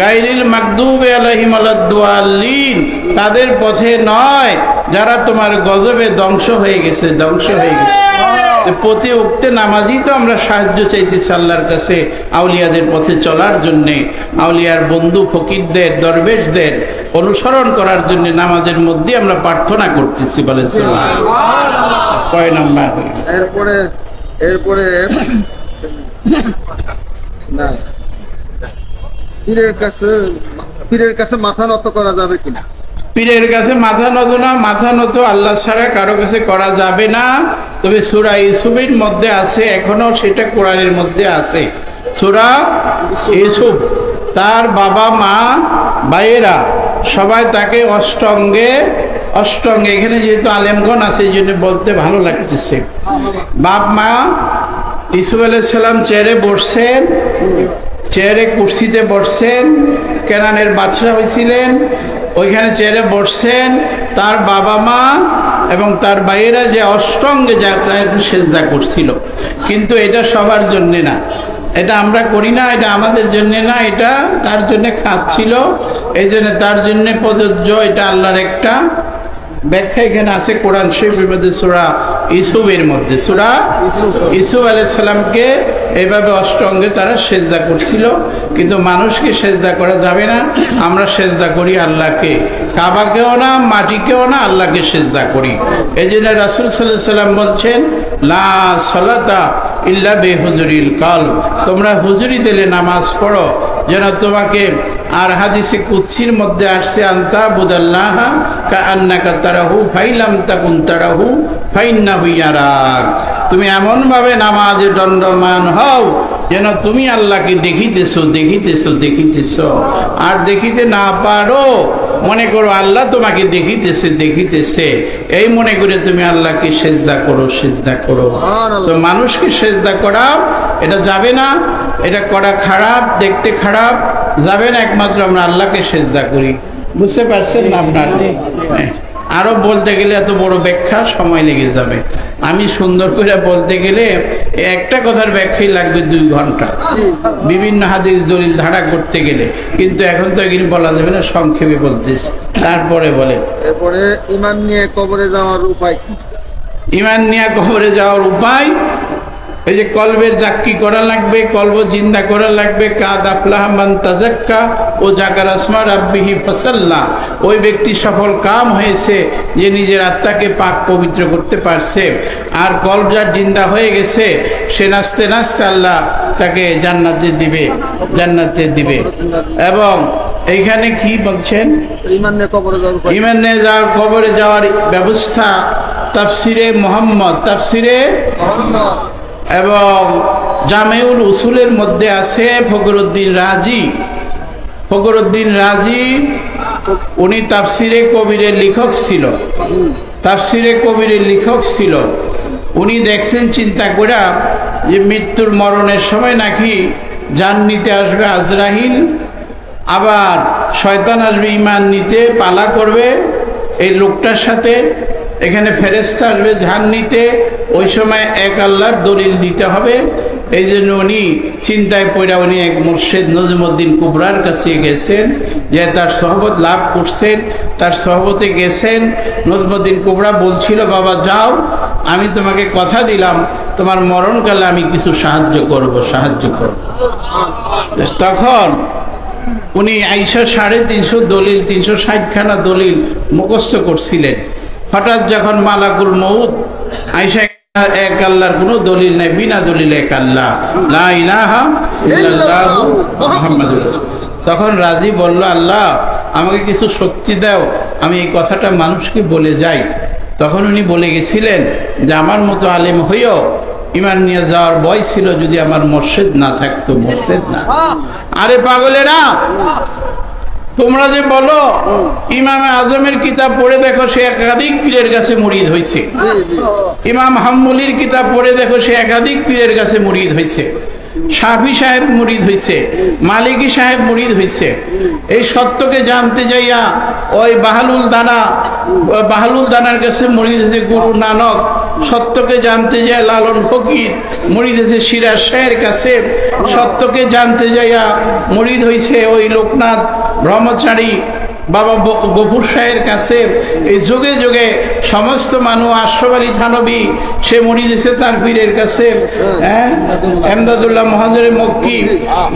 গায়রিল মাগদুবি আলাইহিম ওয়ালাদ-দাল্লিন, তাদের পথে নয় যারা তোমার গজবে ধ্বংস হয়ে গেছে। প্রতি উক্তে নামাজই তো আমরা সাহায্য চাইতেছি আল্লাহর কাছে আউলিয়াদের পথে চলার জন্যে, আউলিয়ার বন্ধু ফকিরদের দরবেশদের অনুসরণ করার জন্য নামাজের মধ্যে আমরা প্রার্থনা করতেছি। বলেন সুবহানাল্লাহ। কয় নাম্বার? এরপরে না, পীরের কাছে মাথা নত করা যাবে কিনা? পীরের কাছে মাথা নত না, মাথা নত আল্লাহ ছাড়া কারো কাছে করা যাবে না। তবে সূরা ইউসুফের মধ্যে আছে, এখনো সেটা কোরআনের মধ্যে আছে। সূরা ইউসুফ, তার বাবা মা ভাইয়েরা সবাই তাকে অষ্টঙ্গে, এখানে যেহেতু আলেমগণ আছে এই জন্য বলতে ভালো লাগতেছে। বাপ মা ইউসুফ আলাইহিস সালাম চেয়ারে বসছেন, চেয়ারে কুর্সিতে বসছেন, কেনানের বাদশা হয়েছিলেন, ওইখানে চেয়ারে বসছেন, তার বাবা মা এবং তার ভাইয়েরা যে অষ্টঙ্গে যা একটু সেজদা করছিল। কিন্তু এটা সবার জন্যে না, এটা আমরা করি না, এটা আমাদের জন্যে না, এটা তার জন্যে খাচ্ছিল, এই জন্য তার জন্যে প্রযোজ্য। এটা আল্লাহর একটা ব্যাখ্যা এখানে আছে কোরআন শরীফের মধ্যে, সূরা ইউসুফের মধ্যে। সূরা ইউসুফ আলাইহিস সালামকে এইভাবে অষ্টঙ্গে তারা সেজদা করছিল। কিন্তু মানুষকে সেজদা করা যাবে না, আমরা সেজদা করি আল্লাহকে, কাবাকেও না, মাটিকেও না, আল্লাহকে সেজদা করি। এই জন্য রাসূল সাল্লাল্লাহু আলাইহি সাল্লাম বলছেন, লা সালাতা ইল্লা বিহুজুরিল কলব, তোমরা হুজুরি দিলে নামাজ পড়ো যেন তোমাকে। আর হাদিসে কুদসির মধ্যে আসছে, আনতা বুদাল্লাহ কাআন্নাকা তারাহু ফাইলাম তাকুন তারাহু ফাইন্নাহু ইয়ারাক, তুমি এমনভাবে নামাজে দণ্ডমান হও যেন তুমি আল্লাহকে দেখিতেছো দেখিতেছো দেখিতেছো। আর দেখিতে না পারো, মনে করো আল্লাহ তোমাকে দেখিতেছে দেখিতেছে, এই মনে করে তুমি আল্লাহকে সেজদা করো সেজদা করো। তো মানুষকে সেজদা করা এটা যাবে না, এটা করা খারাপ, দেখতে খারাপ, যাবে না। একমাত্র আমরা আল্লাহকে সেজদা করি। বুঝতে পারছেন না আপনার? আরো বলতে গেলে এত বড় ব্যাখ্যা সময় লেগে যাবে। আমি সুন্দর করে বলতে গেলে একটা কথার ব্যাখ্যাই লাগবে 2 ঘন্টা, বিভিন্ন হাদিস দলিল ধারা করতে গেলে। কিন্তু এখন তো এগুলি বলা যাবে না, সংক্ষেপে বলতেছি। তারপরে বলে, এরপরে ঈমান নিয়ে কবরে যাওয়ার উপায় কি? ঈমান নিয়ে কবরে যাওয়ার উপায়, এই যে কলবের জাক্কি করা লাগবে, কলব জিন্দা করা লাগবে। কাদ আফলাহা মান তাযাক্কা ও জাকার আসমা রাব্বিহি ফাসাল্লা, ওই ব্যক্তি সফল কাম হয়েছে যে নিজের আত্মাকে পাক পবিত্র করতে পারছে। আর কলব যার জিন্দা হয়ে গেছে, সে নাচতে নাচতে আল্লাহ তাকে জান্নাতে দিবে, জান্নাতে দিবে। এবং এইখানে কি বলছেন, ঈমান নিয়ে কবরে যাওয়ার উপায়? ঈমান নিয়ে যাওয়ার কবরে যাওয়ার ব্যবস্থা তাফসিরে মুহাম্মদ, তাফসিরে মুহাম্মদ এবং জামেউল উসুলের মধ্যে আছে। ফখরুদ্দিন রাজি, ফখরুদ্দিন রাজি উনি তাফসিরে কবিরের লেখক ছিল, তাফসিরে কবিরের লেখক ছিল। উনি দেখছেন চিন্তা করে যে মৃত্যুর মরণের সময় নাকি জান নিতে আসবে আজরাইল, আবার শয়তান আসবে ঈমান নিতে, পালা করবে এই লোকটার সাথে। এখানে ফেরেশতা আসবে জান নিতে, ওই সময় এক আল্লাহর দলিল দিতে হবে। এই জন্য উনি চিন্তায় পড়া উনি এক মুর্শিদ নজমুদ্দিন কুবরার কাছে গেছেন, যে তার সহবত লাভ করছেন, তার সহবতে গেছেন। নজমুদ্দিন কুবরা বলছিল, বাবা যাও, আমি তোমাকে কথা দিলাম তোমার মরণকালে আমি কিছু সাহায্য করব, সাহায্য করব। তখন উনি আইসা 350 দলিল, 360খানা দলিল মুখস্থ করছিলেন। হঠাৎ যখন মালাকুল মউত আইসা, এক আল্লাহর কোনো দলিল নাই, বিনা দলিল এক আল্লাহ, লা ইলাহা ইল্লাল্লাহু মুহাম্মাদুর রাসূলুল্লাহ। তখন রাজি বলল, আল্লাহ আমাকে কিছু শক্তি দাও, আমি এই কথাটা মানুষকে বলে যাই। তখন উনি বলে গেছিলেন যে আমার মতো আলেম হইও ঈমান নিয়ে যাওয়ার ভয় ছিল যদি আমার মুর্শিদ না থাকতো, মুর্শিদ না। আরে পাগলেরা, তোমরা যে বলো ইমামে আজমের কিতাব পড়ে দেখো, সে একাধিক পীরের কাছে মুরিদ হয়েছে। ইমাম হাম্বলির কিতাব পড়ে দেখো, সে একাধিক পীরের কাছে মুরিদ হয়েছে। শাফি সাহেব মুরিদ হয়েছে, মালিকি সাহেব মুরিদ হয়েছে। এই সত্যকে জানতে যাইয়া ওই বাহালুল দানার কাছে মুরিদ হয়েছে গুরু নানক। সত্যকে জানতে যায় লালন ফকির মুরিদ হয়েছে সিরাজ শাহের কাছে। সত্যকে জানতে যাইয়া মুরিদ হয়েছে ওই লোকনাথ ব্রহ্মচারী বাবা গফুর শাহের কাছে। এই যুগে যুগে সমস্ত মানুষ, আশরাফ আলী থানবী সে মুরিদ হয়েছে তার পীরের কাছে। হ্যাঁ, এমদাদুল্লাহ মহাজরে মক্কি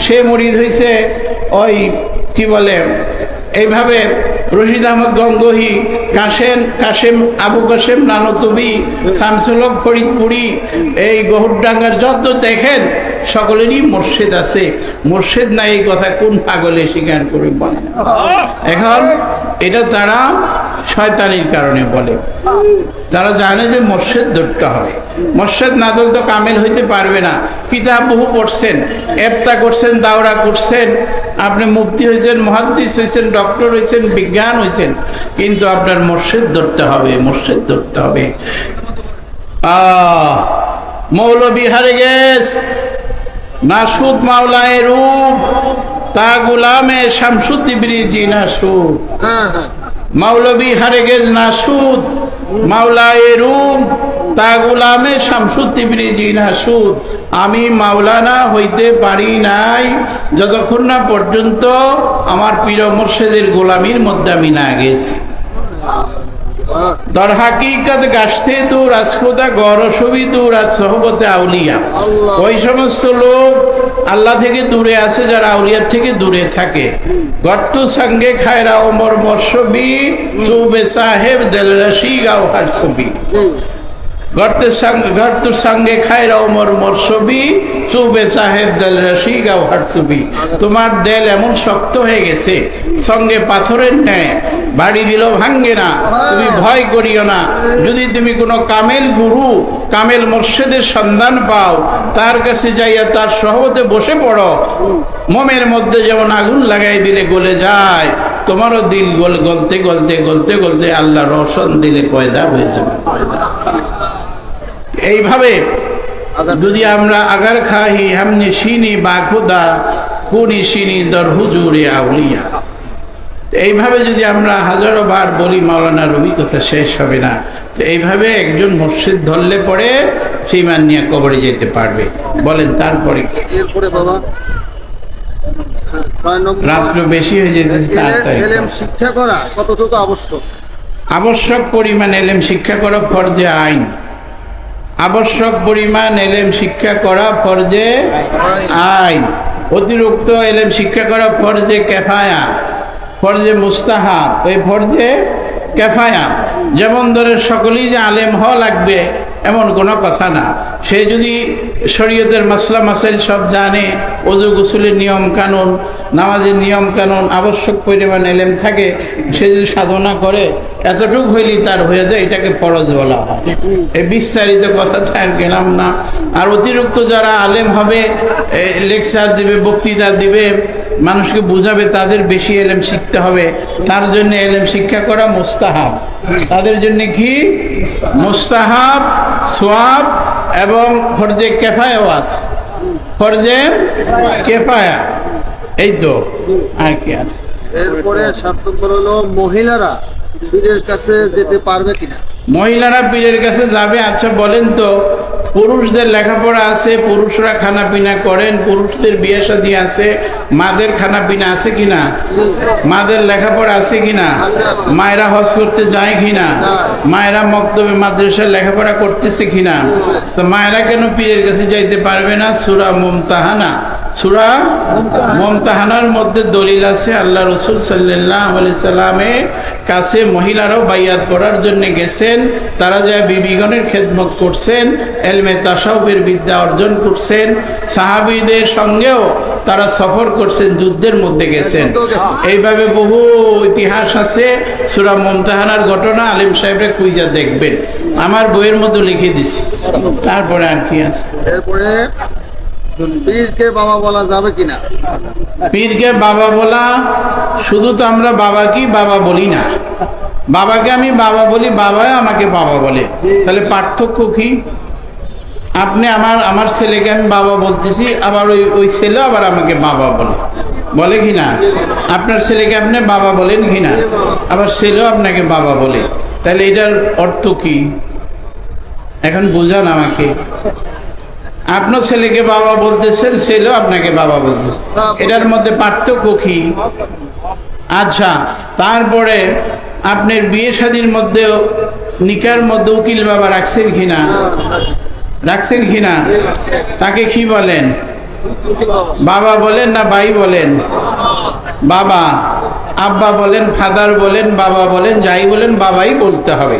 সে মুরিদ হয়েছে ওই কি বলে, এইভাবে রশিদ আহমদ গঙ্গোহী, কাশেম আবু কাশেম নানতুবি, শামসুল হক ফরিদপুরি, এই গহুরডাঙ্গার যত দেখেন সকলেরই মুর্শিদ আছে। মুর্শিদ না এই কথা কোন পাগলে স্বীকার করে বলে? এখন এটা তারা শয়তানির কারণে বলে। তারা জানে যে মুর্শিদ ধরতে হবে, মুর্শিদ না ধরলে তো কামেল হইতে পারবে না। কিতাব বহু পড়ছেন, এফতা করছেন, দাওরা করছেন, আপনি মুফতি হয়েছেন, মুহাদ্দিস হয়েছেন, ডক্টর হয়েছেন, বিজ্ঞান হয়েছেন, কিন্তু আপনার মুর্শিদ ধরতে হবে, মুর্শিদ ধরতে হবে। মৌলবী হারে গেছ, নাসুদ মাওলায় রূপ, তা গুলামে শামসুদ্দিবরিজি নাসুদ, হ্যাঁ হ্যাঁ মাওলবী হারেগেজ নাসুদ, মাওলায়ে রুম তা গুলামে শামসুদ্দিবরিজি নাসুদ। আমি মাওলানা হইতে পারি নাই যতক্ষণ না পর্যন্ত আমার পীর মুর্শিদের গোলামির মধ্যে আমি না গেছি। দর হাকিকত গাছতে দূর আজ খোদা গর ছবি দূর আজ সহবতে আউলিয়া। ওই সমস্ত লোক আল্লাহ থেকে দূরে আছে যারা আউলিয়ার থেকে দূরে থাকে। গর্ত সঙ্গে খায়রা ওমর মরসবি চুবে সাহেব দেলরাশি গাওহার ছবি। গর্তের সঙ্গে খায়রা ওমর মরসবি চুবে সাহেব দেলরাশি গাওহার ছবি। তোমার দেল এমন শক্ত হয়ে গেছে সঙ্গে পাথরের ন্যায়, বাড়ি দিলেও ভাঙ্গে না, তুমি ভয় করিও না। যদি তুমি কোনো কামেল গুরু কামেল মুর্শিদের সন্ধান পাও, তার কাছে যাইয়া তার সহবতে বসে পড়ো। মোমের মধ্যে যেমন আগুন লাগাই দিলে গলে যায়, তোমারও দিল গলতে গলতে গলতে গলতে আল্লাহ রোশন দিলে পয়দা হয়ে যাবে। এইভাবে যদি আমরা আগার খাহি হামনি শিনি বা খুদা কুনি শিনি দর হুজুরে আউলিয়া, এইভাবে যদি আমরা হাজারো বার বলি মাওলানা রবি কথা শেষ হবে না। তো এইভাবে একজন মুর্শিদ ধরলে পরে সেই মান নিয়ে কবরে যেতে পারবে। বলেন তারপরে কি? এরপরে বাবা রাত্র বেশি হয়ে যেতে এলেম শিক্ষা করা কতটুকু আবশ্যক? আবশ্যক পরিমাণ এলেম শিক্ষা করা ফরজে আইন। আবশ্যক পরিমাণ এলেম শিক্ষা করা ফরজে আইন। অতিরিক্ত এলেম শিক্ষা করা ফরজে কেফায়া, ফরজে মুস্তাহাব, ওই ফরজে কেফায়া। যেমন ধরে সকলেই যে আলেম হওয়া লাগবে এমন কোনো কথা না। সে যদি শরীয়তের মাসলা মাসাইল সব জানে, ওযু গোসলের নিয়ম কানুন, নামাজের নিয়ম কানুন, আবশ্যক পরিমাণ এলেম থাকে, সে যদি সাধনা করে এতটুকু হইলেই তার হয়ে যায়, এটাকে ফরজ বলা হয়। এই বিস্তারিত কথাটা আর গেলাম না। আর অতিরিক্ত যারা আলেম হবে, লেকচার দিবে, বক্তৃতা দিবে, মানুষকে বুঝাবে, তাদের বেশি এলেম শিখতে হবে। তার জন্য এলেম শিক্ষা করা মুস্তাহাব। তাদের জন্য কি মুস্তাহাব, সওয়াব এবং ফরজে কেফায়াও আছে। ফরজে কেফায়া, এই তো, আর কি আছে? এরপরে 7 নম্বর হলো মহিলারা পীরের কাছে যেতে পারবে কিনা? মহিলারা পীরের কাছে যাবে। আচ্ছা বলেন তো, পুরুষদের লেখাপড়া আছে, পুরুষরা খানা পিনা করেন, পুরুষদের বিয়ে শাদী আছে, মাদের খানা পিনা আছে কিনা? মাদের লেখাপড়া আছে কিনা? মায়েরা হজ করতে যায় কিনা? মায়েরা মক্তবে মাদ্রাসায় লেখাপড়া করতেছে কিনা? তো মায়েরা কেন পীরের কাছে যাইতে পারবে না? সূরা মুমতাহানা, সূরা মুমতাহানার মধ্যে দলিল আছে। আল্লাহ রাসূল সাল্লাল্লাহু আলাইহি সাল্লামের কাছে মহিলারাও বাইয়াত করার জন্য গেছেন। তারা যায় বিবিগণের খেদমত করছেন, এলমে তাসাউফের বিদ্যা অর্জন করছেন। সাহাবীদের সঙ্গেও তারা সফর করছেন, যুদ্ধের মধ্যে গেছেন। এইভাবে বহু ইতিহাস আছে। সূরা মুমতাহানার ঘটনা আলেম সাহেবরা খুঁজা দেখবেন, আমার বইয়ের মধ্যে লিখে দিছি। তারপরে আর কি আছে? এরপরে পীরকে বাবা বলা যাবে কিনা? পীরকে বাবা বলা, শুধু তো আমরা বাবা কি বাবা বলি না, বাবাকে আমি বাবা বলি, বাবা আমাকে বাবা বলে, তাহলে পার্থক্য কি? আপনি আমার ছেলেকে আমি বাবা বলতেছি, আবার ওই ছেলে আবার আমাকে বাবা বলে কি না? আপনার ছেলেকে আপনি বাবা বলেন কি না? আবার ছেলেও আপনাকে বাবা বলে, তাহলে এটার অর্থ কি? এখন বুঝান আমাকে। আপনার ছেলেকে বাবা বলতেছেন, ছেলেও আপনাকে বাবা বলতে, এটার মধ্যে পার্থক্য কি? আচ্ছা, তারপরে আপনার বিয়ে শাদীর মধ্যে নিকার মধ্যে উকিল বাবা রাখছেন কিনা? রাখছেন কিনা? তাকে কি বলেন? বাবা বলেন না ভাই বলেন? বাবা। আব্বা বলেন, ফাদার বলেন, বাবা বলেন, যাই বলেন বাবাই বলতে হবে।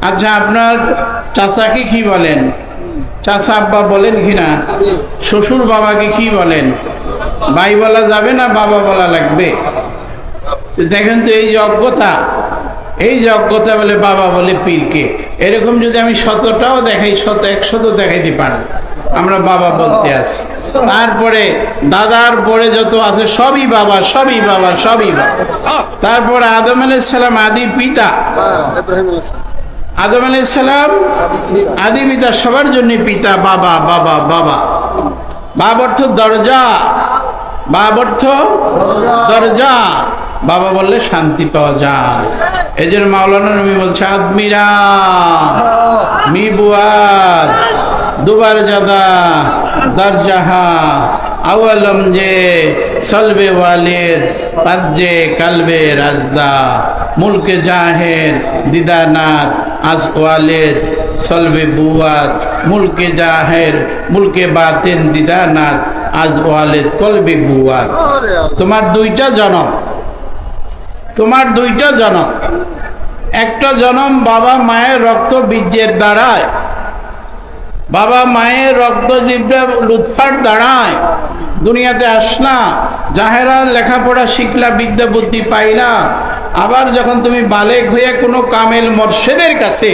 আচ্ছা, আপনার চাচাকে কি বলেন? চাচা আব্বা বলেন কিনা? শ্বশুর বাবাকে কি বলেন? ভাই বলা যাবে না বাবা বলা লাগবে? দেখেন তো, এই যোগ্যতা, এই যোগ্যতা বলে বাবা বলে পীরকে। এরকম যদি আমি 100টাও দেখাই, 100 দেখাইতে পারি, আমরা বাবা বলতে আছি। তারপরে দাদার পরে যত আছে সবই বাবা, সবই বাবা, সবই বাবা। তারপরে আদম আলাইহিস সালাম আদি পিতা, আদম আলাইহিস সালাম আদি পিতা, সবার জন্য পিতা, বাবা বাবা বাবা। বাবা অর্থ দরজা, বাব অর্থ দরজা। বাবা বললে শান্তি পাওয়া যায়। এই জন্য মাওলানা রুমি বলছে আদমিরা মি বুয়াদ দুবার জাদা দরজাহা আওয়ালম যে সলবে ওয়ালিদ পাজ্জে কালবে রাজদা মুলকে জাহের দিদানাত আজ ওয়ালিদ সলবে বুয়াদ মুলকে জাহের মুলকে বাতিন দিদানাত আজ ওয়ালিদ কলবে বুয়াদ। তোমার দুইটা জনম, তোমার দুইটা জনম। একটা জনম বাবা মায়ের রক্ত বীর্যের দ্বারায়, বাবা মায়ের রক্ত জিব্রা লুৎফার দ্বারায় দুনিয়াতে আসলা, জাহেরা লেখাপড়া শিখলা, বিদ্যা বুদ্ধি পাইলা। আবার যখন তুমি বালেগ হয়ে কোনো কামেল মোর্শেদের কাছে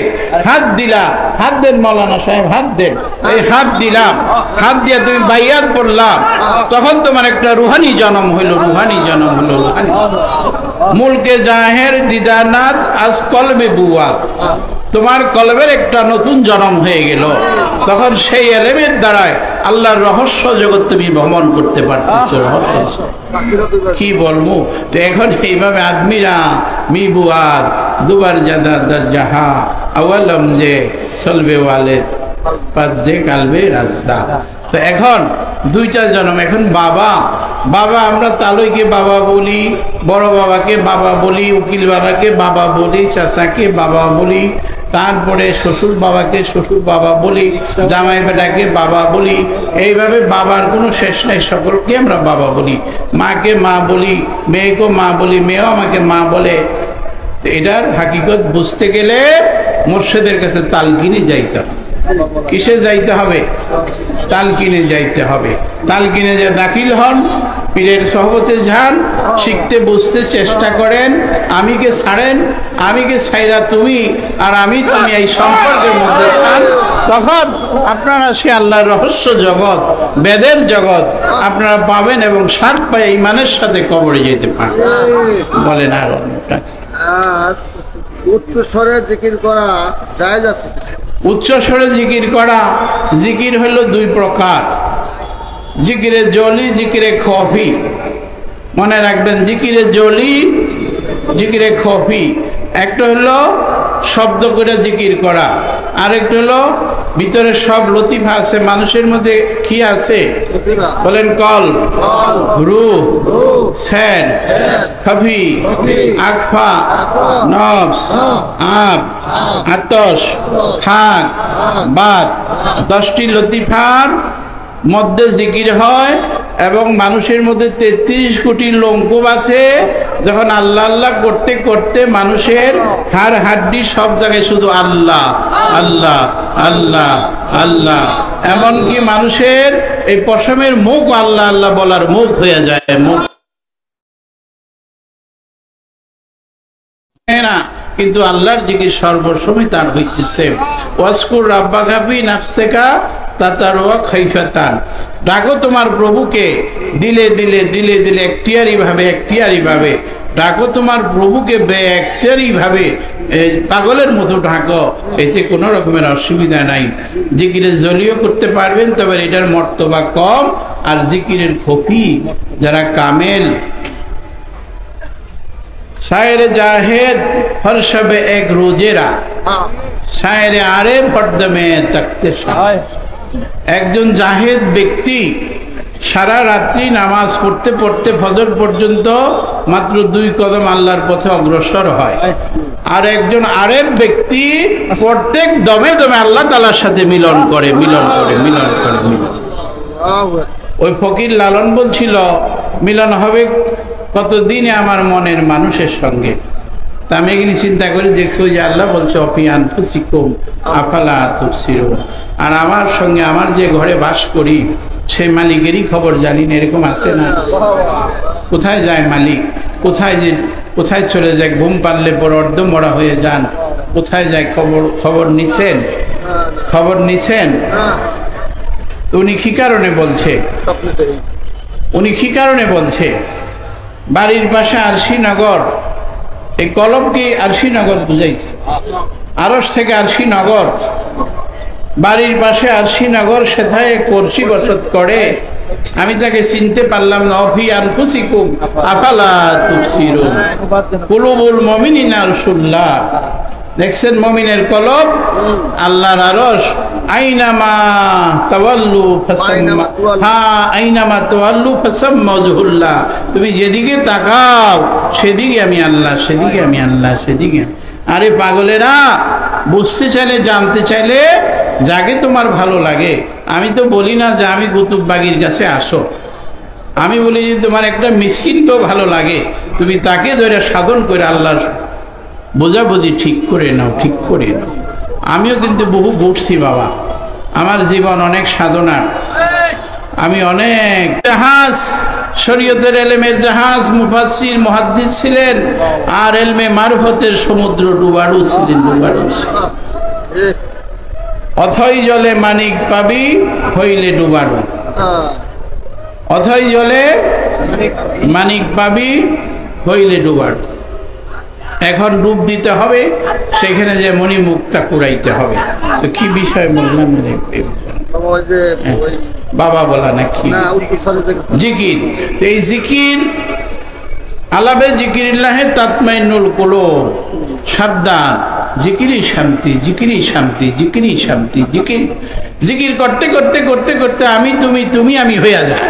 হাত দিলা, হাত দেন মৌলানা সাহেব, হাত দেন, এই হাত দিলাম, হাত দিয়ে তুমি বাইয়াত করলাম, তখন তোমার একটা রুহানি জন্ম হইলো, রুহানি জন্ম হলো, রুহানি। মুলকে জাহের দিদানাত আজ কলবে বুয়াত, তোমার কলবের একটা নতুন জন্ম হয়ে গেল। তখন সেই এলেমের দ্বারায় আল্লাহর রহস্য জগৎ তুমি ভ্রমণ করতে পারতেছো। কি বলবো? তো এখন এইভাবে আদমিরা মি বুয়াদ দুবার জাদা দরজাহা আওয়ালম যে সলবে ওয়ালেদ পাজ্জে কালবে রাজদা। তো এখন দুইটা জন্ম। এখন বাবা, বাবা আমরা তালইকে বাবা বলি, বড় বাবাকে বাবা বলি, উকিল বাবাকে বাবা বলি, চাচাকে বাবা বলি, তারপরে শ্বশুর বাবাকে শ্বশুর বাবা বলি, জামাই বেটাকে বাবা বলি। এইভাবে বাবার কোনো শেষ নাই, সকলকে আমরা বাবা বলি। মাকে মা বলি, মেয়েকে মা বলি, মেয়েও আমাকে মা বলে। এটার হাকিকত বুঝতে গেলে মুর্শিদের কাছে তালকিনে যাইতে হবে। কিসে যাইতে হবে? তালকিনে যাইতে হবে। তালকিনে যে দাখিল হন, পীরের সহবতে যান, শিখতে বুঝতে চেষ্টা করেন, আমিকে ছাড়েন, আমিকে ছাইরা তুমি আর আমি তুমি এই সম্পর্কের মধ্যে যান। তখন আপনারা সে আল্লাহর রহস্য জগৎ, বেদের জগৎ আপনারা পাবেন এবং সাত পায়ে ইমানের সাথে কবরে যেতে পারেন। বলেন আর উচ্চ স্বরে জিকির করা জায়েজ আছে? উচ্চ স্বরে জিকির করা, জিকির হলো দুই প্রকার, জিকিরে জলি, জিকিরে খফি। মনে রাখবেন, জিকিরে জলি, জিকিরে খফি। একটা হলো শব্দ করে জিকির করা, আরেকটা হলো ভিতরে সব লতিফা আছে। মানুষের মধ্যে কি আছে বলেন? কল, রূহ, সেন, খফি, আখফা, নফস, আব, আতশ, খাক, বাত, 10টি লতিফার মধ্যে জিকির হয়। এবং মানুষের মধ্যে 33 কোটি লোমকূপ আছে। যখন আল্লাহ আল্লাহ করতে করতে মানুষের হাড় হাড্ডি সব জায়গায় শুধু আল্লাহ আল্লাহ আল্লাহ আল্লাহ, এমনকি মানুষের এই পশমের মুখ আল্লাহ আল্লাহ বলার মুখ হয়ে যায়, মুখ না। কিন্তু আল্লাহর জিকির সর্বসময় তার হইতেছে। ওয়াসকুর রাব্বাকা ফি নাফসিকা তাতারওয়া খাইফাতান, ডাকো তোমার প্রভুকে দিলে দিলে দিলে দিলে, এখতিয়ারি ভাবে, এখতিয়ারি ভাবে ডাকো তোমার প্রভুকে, এখতিয়ারি ভাবে, পাগলের মতো ডাকো। এতে কোনো রকমের অসুবিধা নাই। জিকিরে জলিও করতে পারবেন, তবে এটার মর্তবা কম। আর জিকিরের খফি যারা কামেল, শায়েরে জাহেদ হর শবে এক রোজেরা, শায়েরে আরে পর্দমে তখতে শাহ। একজন জাহেদ ব্যক্তি সারা রাত্রি নামাজ পড়তে পড়তে ফজর পর্যন্ত মাত্র 2 কদম আল্লাহর পথে অগ্রসর হয়। আর একজন আরেফ ব্যক্তি প্রত্যেক দমে দমে আল্লাহ তাআলার সাথে মিলন করে, মিলন করে, মিলন করে, মিলন। ওই ফকির লালন বলছিল, মিলন হবে কতদিনে আমার মনের মানুষের সঙ্গে। তা আমি এখানে চিন্তা করে দেখছি যে আল্লাহ বলছে অফিয়ান ফুসিকুম আফালা তুবসিরুন। আর আমার সঙ্গে আমার যে ঘরে বাস করি সেই মালিকেরই খবর জানি না, এরকম আছে না? কোথায় যায় মালিক, কোথায় যে কোথায় চলে যায়, ঘুম পারলে পর অর্ধ মরা হয়ে যান, কোথায় যায় খবর নিছেন? খবর নিছেন? উনি কি কারণে বলছে? উনি কি কারণে বলছে? বাড়ির পাশে আরশিনগর, এই কলমকে আরশিনগর বুঝাইছে, আরশ থেকে আরশিনগর। বাড়ির পাশে আরশিনগর, সেথায় কর্ষি বসত করে আমি তাকে চিনতে পারলাম না। অফি আনফুসিকুম আফালা তুবসিরুন কুলুবুল মুমিনিনা রাসূলুল্লাহ। দেখছেন মুমিনের কলব আল্লাহর আরশ। আইনামা তাওয়াল্লু ফাসাম্মা, হ্যাঁ আইনামা তাওয়াল্লু ফাসাম্মা ওয়াজহুল্লাহ। তুমি যেদিকে তাকাও সেদিকে আমি আল্লাহ, সেদিকে আমি আল্লাহ, সেদিকে। আরে পাগলেরা, বুঝতে চাইলে জানতে চাইলে যাকে তোমার ভালো লাগে। আমি তো বলি না যে আমি কুতুববাগীর কাছে আসো, আমি বলি যে তোমার একটা মিসকিনকেও ভালো লাগে, তুমি তাকে ধরে সাধন করে আল্লাহর বোঝাবুঝি ঠিক করে নাও, ঠিক করে নাও। আমিও কিন্তু বহু ঘুরছি বাবা, আমার জীবন অনেক সাধনার। আমি অনেক জাহাজ, শরীয়তের এলেমের জাহাজ, মুফাসসির মুহাদ্দিস ছিলেন, আর এলমে মারফতের সমুদ্র ডুবারু ছিলেন, ডুবারু ছিলেন। অথই জলে মানিক পাবি হইলে ডুবারু, অথই জলে মানিক পাবি হইলে ডুবারু। এখন ডুব দিতে হবে, সেখানে যে মণিমুক্তা কুড়াইতে হবে। তো কি বিষয় বললাম বাবা বলা নাকি জিকির। তো এই জিকির আলাবে জিকিরিল্লাহে তাতমাইন্নুল কুলুব। সাবধান, জিকিরই শান্তি, জিকিরই শান্তি, জিকিরই শান্তি। জিকির জিকির করতে করতে করতে করতে আমি তুমি, তুমি আমি হইয়া যায়।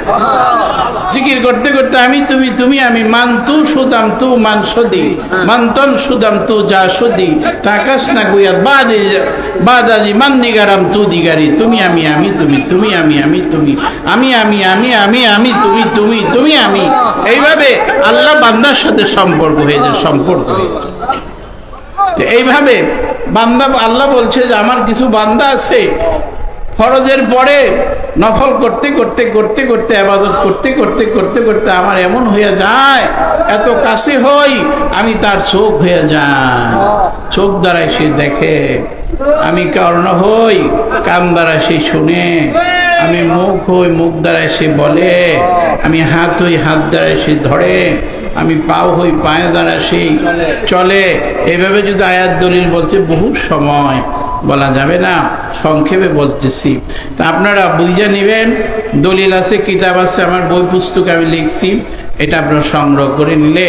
জিকির করতে করতে আমি তুমি, তুমি আমি। মান তু সুদাম তু মান সদি, মান্তন সুদাম তু যা সদি, তাকাস না গুয়াত বাদাজি মান দিগারাম তু দিগারি। তুমি আমি, আমি তুমি, তুমি আমি, আমি তুমি, আমি আমি আমি আমি আমি তুমি, তুমি তুমি আমি। এইভাবে আল্লাহ বান্দার সাথে সম্পর্ক হয়ে যায়, সম্পর্ক হয়ে যায়। এইভাবে বান্দা, আল্লাহ বলছে যে আমার কিছু বান্দা আছে ফরজের পরে নফল করতে করতে করতে করতে ইবাদত করতে করতে করতে করতে আমার এমন হয়ে যায়, এত কাছে হই আমি তার চোখ হয়ে যায়। চোখ দ্বারাই সে দেখে, আমি কর্ণ হই কান দ্বারা সে শুনে, আমি মুখ হই মুখ দ্বারা সে বলে, আমি হাত হই হাত দ্বারা সে ধরে, আমি পাও হই পায়ের দ্বারা সে চলে। এইভাবে যদি আয়াত দলিল বলতে বহু সময় বলা যাবে না, সংক্ষেপে বলতেছি। তা আপনারা বুঝে নেবেন, দলিল আছে, কিতাব আছে, আমার বই পুস্তক আমি লিখছি, এটা আপনারা সংগ্রহ করে নিলে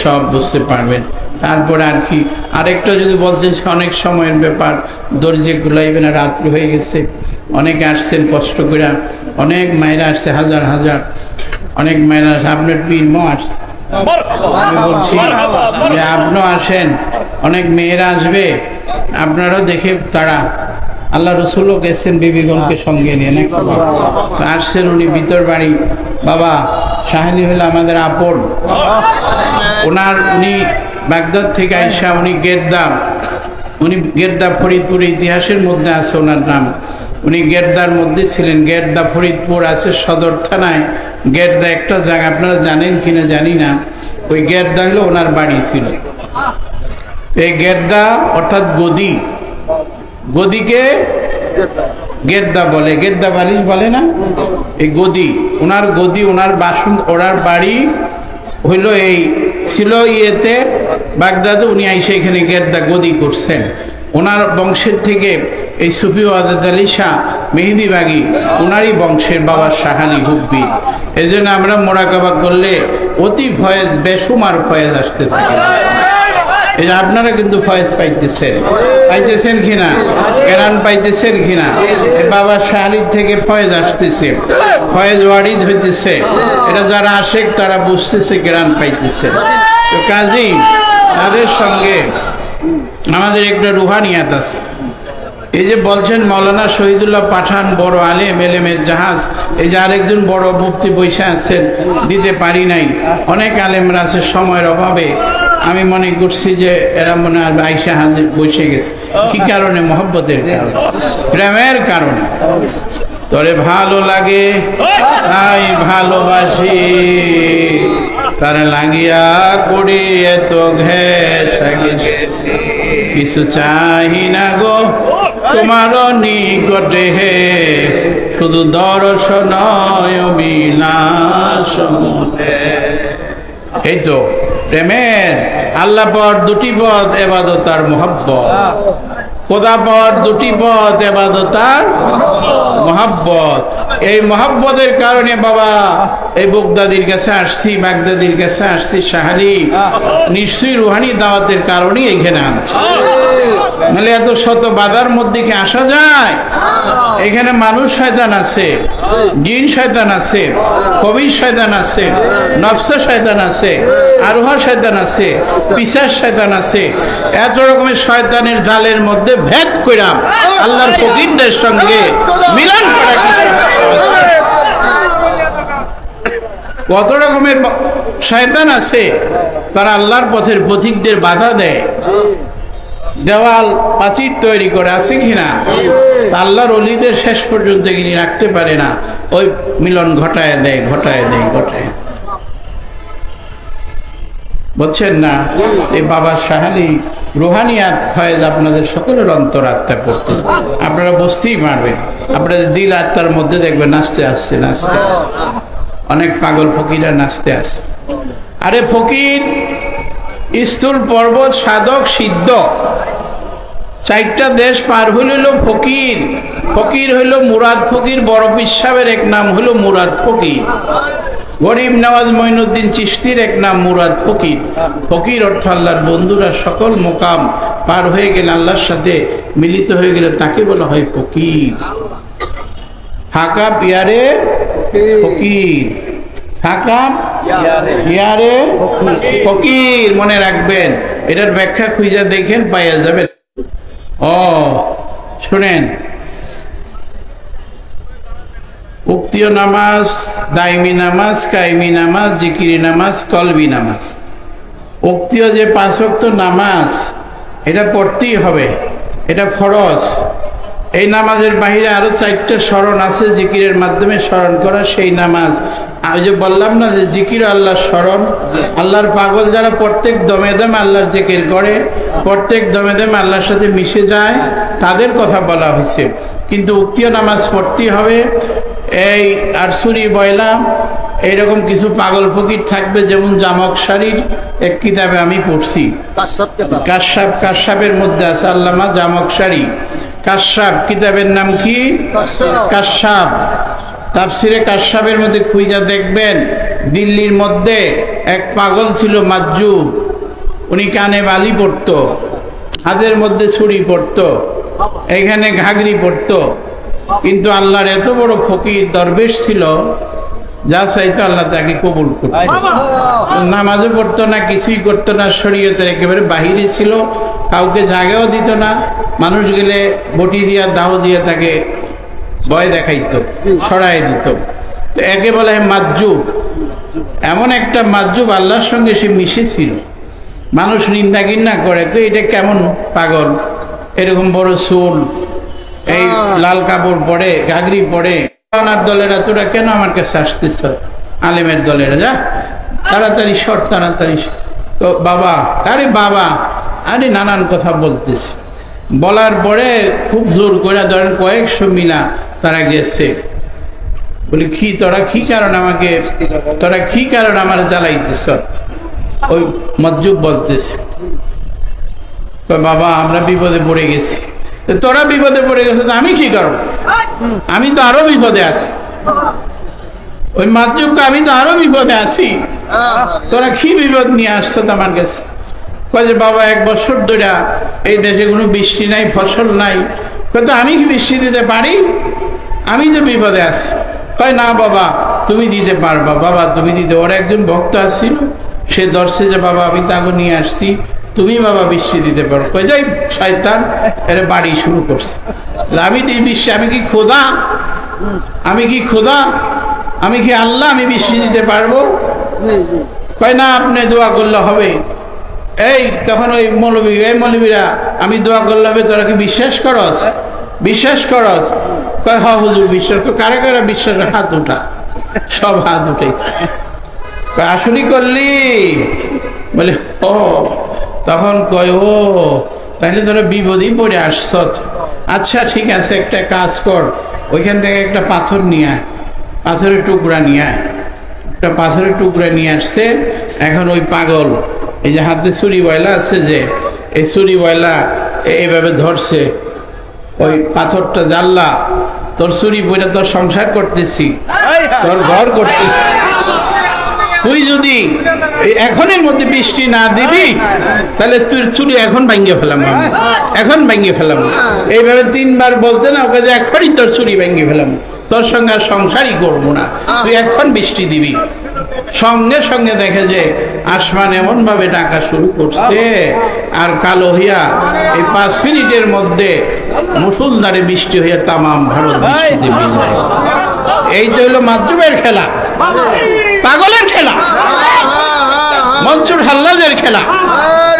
সব বুঝতে পারবেন। তারপরে আর কি আরেকটা যদি বলতেছি, অনেক সময়ের ব্যাপার, দর্জে গুলাইবে না, রাত্রি হয়ে গেছে, অনেকে আসছেন কষ্ট করে, অনেক মায়েরা আসছে, হাজার হাজার অনেক মায়েরা আসছে, আপনার পীরমও আসছে। আমি বলছি যে আপনিও আসেন, অনেক মেয়েরা আসবে, আপনারাও দেখে তারা। আল্লাহ রসুলও গেছেন বিবিগণকে সঙ্গে নিয়ে, নাকি আসছেন উনি ভিতর বাড়ি। বাবা শাহালি হলো আমাদের আপন, ওনার উনি বাগদাদ থেকে আইসা, উনি গেরদা ফরিদপুর ইতিহাসের মধ্যে আছে ওনার নাম। উনি গেরদার মধ্যে ছিলেন। গেরদা ফরিদপুর আছে সদর থানায়। গেরদা একটা জায়গা, আপনারা জানেন কিনা জানি না, ওই গেরদা হলো ওনার বাড়ি ছিল। এই গেরদা অর্থাৎ গদি, গদিকে গেরদা বলে, গেরদা বালিশ বলে না, এই গদি ওনার গদি, ওনার বাসন, ওনার বাড়ি হইল এই ছিল ইয়েতে বাগদাদে। উনি আইসে এখানে গেরদা গদি করছেন। ওনার বংশের থেকে এই সুফি ওয়াজেদ আলী শাহ মেহেদিবাগী, ওনারই বংশের বাবা শাহ আলী হুব্বি। এই জন্য আমরা মোরাকাবা করলে অতি ফয়েজ, বেসুমার ফয়েজ আসতে থাকে। এই আপনারা কিন্তু ফয়েজ পাইতেছেন, পাইতেছেন কিনা, কেরান পাইতেছেন কিনা? বাবা শাহ আলীর থেকে ফয়েজ আসতেছে, ফয়েজ ওয়ারিদ হইতেছে। এটা যারা আসে তারা বুঝতেছে, কেরান পাইতেছে। তো কাজী তাদের সঙ্গে আমাদের একটা রুহানিয়াত আছে। এই যে বলছেন মৌলানা শহীদুল্লাহ পাঠান বড় আলেম, এলেমের জাহাজ। এই যে আরেকজন বড় মুফতি বৈশা আছেন, দিতে পারি নাই। অনেক আলেমরা আছে, সময়ের অভাবে আমি মনে করছি যে এরা মনে হয় আইসা হাজির বসে গেছে। কি কারণে? মহব্বতের কারণে, প্রেমের কারণে। তোরে ভালো লাগে তাই ভালোবাসি, তার লাগিয়া করি এত ঘেঁষা গেছে, কিছু চাহি না গো তোমার নিকটে হে, শুধু দর্শন বিলাস। এই তো প্রেমের আল্লাহ পদ, দুটি পদ, ইবাদত আর মুহাব্বত। খোদা পাওয়ার দুটি পথ, ইবাদত আর মহব্বত। এই মহব্বতের কারণে বাবা এই বগদাদির কাছে আসছি, বাগদাদির কাছে আসছি, শাহালি নিশ্চয়ই রুহানি দাওয়াতের কারণেই এখানে আনছি, নাহলে এত শত বাধার মধ্যে কি আসা যায়? এখানে মানুষ শয়তান আছে, জিন শয়তান আছে, কবির শয়তান আছে, নফস শয়তান আছে, আরোহা শয়তান আছে, পিশাচ শয়তান আছে। এত রকমের শয়তানের জালের মধ্যে ভেদ কইরাম আল্লাহর ফকিরদের সঙ্গে মিলন করা কি কত রকমের শয়তান আছে, তারা আল্লাহর পথের পথিকদের বাধা দেয়, দেওয়াল প্রাচীর তৈরি করে, আছে কিনা? আল্লাহর ওলিদের শেষ পর্যন্ত তিনি রাখতে পারে না, ওই মিলন ঘটায় দেয়। বুঝছেন না? এই বাবা শাহালি রুহানিয়াত ফয়েজ আপনাদের সকলের অন্তরাত্মা পড়তে আপনারা বুঝতেই পারবেন। আপনাদের দিল আত্মার মধ্যে দেখবেন নাচতে আসছে। অনেক পাগল ফকিরা নাচতে আসে। আরে ফকির স্থূল পর্বত সাধক সিদ্ধ, 4টা দেশ পার হইল ফকির। ফকির হইল মুরাদ ফকির, বড় পীর সাহেবের এক নাম হইল মুরাদ ফকির। গরিব নওয়াজ মঈনুদ্দিন চিশতির এক নাম মুরাদ ফকির। ফকির অর্থ আল্লাহর বন্ধুরা সকল মোকাম পার হয়ে গেলে, আল্লাহর সাথে মিলিত হয়ে গেলে তাকে বলা হয় ফকির। ফাঁকা পিয়ারে ফকির, ফাঁকা পিয়ারে ফকির, মনে রাখবেন। এটার ব্যাখ্যা খুঁজে দেখেন, পাইয়া যাবেন। শুনেন, উক্তিয় নামাজ, দাইমি নামাজ, কায়েমি নামাজ, জিকিরি নামাজ, কলবি নামাজ। উক্তিয় যে 5 ওয়াক্ত নামাজ, এটা পড়তেই হবে, এটা ফরজ। এই নামাজের বাহিরে আরো 4টা স্মরণ আছে, জিকিরের মাধ্যমে স্মরণ করা সেই নামাজ। আমি যে বললাম না যে জিকির আল্লাহর স্মরণ, আল্লাহর পাগল যারা প্রত্যেক দমে দমে আল্লাহর জিকির করে, প্রত্যেক দমে দমে আল্লাহর সাথে মিশে যায়, তাদের কথা বলা হয়েছে। কিন্তু উক্তিয় নামাজ পড়তেই হবে। এই আরসুরি বয়লা এইরকম কিছু পাগল ফকির থাকবে, যেমন জামক শাড়ির এক কিতাবে আমি পড়ছি, কাশ্যপের মধ্যে আছে আল্লামা জামক শাড়ি। কাশ্যপ কিতাবের নাম কি? কাশ্যপ। তাফসিরে কাশ্যপের মধ্যে খুঁজা দেখবেন, দিল্লির মধ্যে এক পাগল ছিল মাজুব। উনি কানে বালি পড়তো, হাতের মধ্যে ছুরি পড়তো, এখানে ঘাগরি পড়তো। কিন্তু আল্লাহর এত বড় ফকির দরবেশ ছিল, যা চাইতো আল্লাহ তাকে কবুল করত। নামাজও পড়তো না, কিছুই করতো না, শরীয়তের একেবারে বাহিরে ছিল, কাউকে জায়গাও দিত না। মানুষ গেলে বটি দিয়া দাও দিয়ে তাকে ভয় দেখাইতো, সরাই দিত। তো একে বলা হয় মাজুব। এমন একটা মাজুব, আল্লাহর সঙ্গে সে মিশেছিল। মানুষ নিন্দা ঘৃণা করে, তো এটা কেমন পাগল, এরকম বড় চুল, এই লাল কাপড় পরে, ঘাগরি পরে। দলেরা তোরা কেন আমার কাছে আসতেছ? আলেমের দলেরা, যা তাড়াতাড়ি সর, তাড়াতাড়ি। তো বাবা, আরে বাবা, আরে নানান কথা বলতেছে। বলার পরে খুব জোর করে ধরেন কয়েকশো মিলা তারা গেছে। বলি কি তোরা কি কারণ আমার জ্বালাইতেছ? ওই মজ্জুব বলতেছে, বাবা আমরা বিপদে পড়ে গেছি। তোরা বিপদে পড়ে গেছে তো আমি কি করব? আমি তো আরো বিপদে আছি। ওই মাজুবকে, আমি তো আরো বিপদে আছি, তোরা কি বিপদ নিয়ে আসছো আমার কাছে? কয় যে বাবা 1 বছর ধরে এই দেশে কোনো বৃষ্টি নাই, ফসল নাই। তো আমি কি বৃষ্টি দিতে পারি? আমি তো বিপদে আছি। কয় না বাবা তুমি দিতে পারবা, বাবা তুমি দিতে। ওর একজন ভক্ত আসছিল, সে ধরছে যে বাবা আমি তাকে নিয়ে আসছি, তুমি বাবা বৃষ্টি দিতে পারো। কয় যাই শয়তান, এর বাড়ি শুরু করছে। আমি বৃষ্টি, আমি কি খোদা? আমি কি খোদা? আমি কি আল্লাহ? আমি বৃষ্টি দিতে পারবো? কয় না আপনি দোয়া করলে হবে। এই তখন ওই মৌলবীরা, আমি দোয়া করলে হবে, তোরা কি বিশ্বাস করস? কয় হ হুজুর বিশ্বাস। কারা কারা বিশ্বাস? হাত উঠা। সব হাত উঠেছে। আসলেই করলি? বলে ও। তখন কয় ও তাহলে তোরা বিপদেই পড়ে আসছ। আচ্ছা ঠিক আছে, একটা কাজ কর, ওইখান থেকে একটা পাথর নিয়ে আয়, পাথরের টুকরা নিয়ে আয়। একটা পাথরের টুকরা নিয়ে আসছে। এখন ওই পাগল, এই যে হাতে ছুরি বয়লা আছে, যে এই ছুরি বয়লা এইভাবে ধরছে, ওই পাথরটা জানলা, তোর চুরি বইটা তোর সংসার করতেছি, তোর ঘর করতেছি, তুই যদি এখনের মধ্যে বৃষ্টি না দিবি তাহলে তুই চুরি এখন ভাঙ্গে ফেলাম, এখন ভাঙ্গে ফেলাম। এইভাবে 3 বার বলতে না ওকে যে এখনই তোর চুরি ভাঙ্গে ফেলাম, তোর সঙ্গে আর সংসারই করবো না, তুই এখন বৃষ্টি দিবি। সঙ্গে সঙ্গে দেখে যে আসমান এমন ভাবে ডাকা শুরু করছে আর কালো হইয়া এই 5 মিনিটের মধ্যে মুষলধারে বৃষ্টি হইয়া তামাম ভারত বৃষ্টিতে ভিজায়। এই তো হলো মাধ্যমের খেলা, পাগলের খেলা, মনসুর হাল্লাজের খেলা,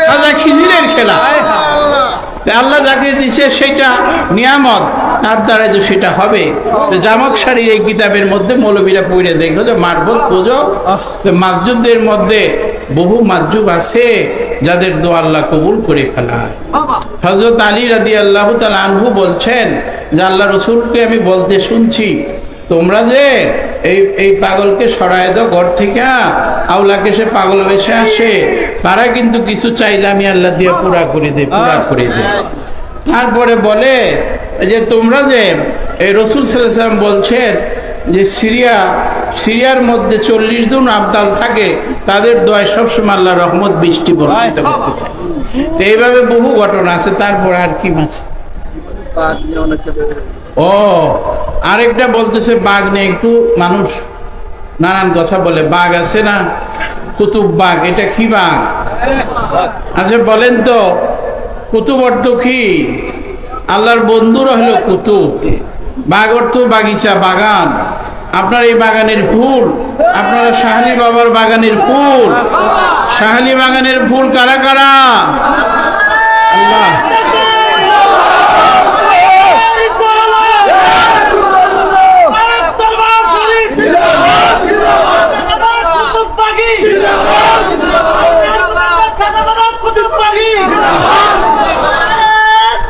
খাজা খিজিরের খেলা। আল্লাহ যাকে দিছে সেটা নিয়ামত, তার দ্বারা তো সেটা হবে। জামক শাড়ির এই কিতাবের মধ্যে মৌলবীরা পড়ে দেখলো যে মারবত পুজো, মাসজুবদের মধ্যে বহু মাসজুব আছে যাদের দোয়া আল্লাহ কবুল করে ফেলায়। হযরত আলী রাদিয়াল্লাহু তাআলা আনহু বলছেন যে আল্লাহ রসুলকে আমি বলতে শুনছি, তোমরা যে এই পাগলকে সরায় দাও ঘর থেকে, আওলাকে সে পাগল বেশে আসে, তারা কিন্তু কিছু চাইলে আমি আল্লাহ দিয়ে পুরা করে দেই, পুরা করে দেই। তারপরে বলে যে তোমরা যে এই রাসূল সাল্লাল্লাহু আলাইহি ওয়াসাল্লাম বলছেন যে সিরিয়ার মধ্যে 40 জন আবদাল থাকে, তাদের দোয়ায় সবসময় আল্লাহর রহমত বৃষ্টি বর্ষিত করতে থাকে। তো এইভাবে বহু ঘটনা আছে। তারপর আর কি আছে? ও আরেকটা বলতেছে বাঘ নিয়ে একটু মানুষ নানান কথা বলে। বাঘ আছে না, কুতুব বাঘ, এটা কি বাঘ? আচ্ছা বলেন তো, কুতুব অর্থ কি? আল্লাহর বন্ধুরা হলো কুতুব। বাগ অর্থ বাগিচা, বাগান। আপনার এই বাগানের ফুল, আপনারা শাহলি বাবার বাগানের ফুল, শাহলি বাগানের ফুল কারা কারা? আল্লাহ।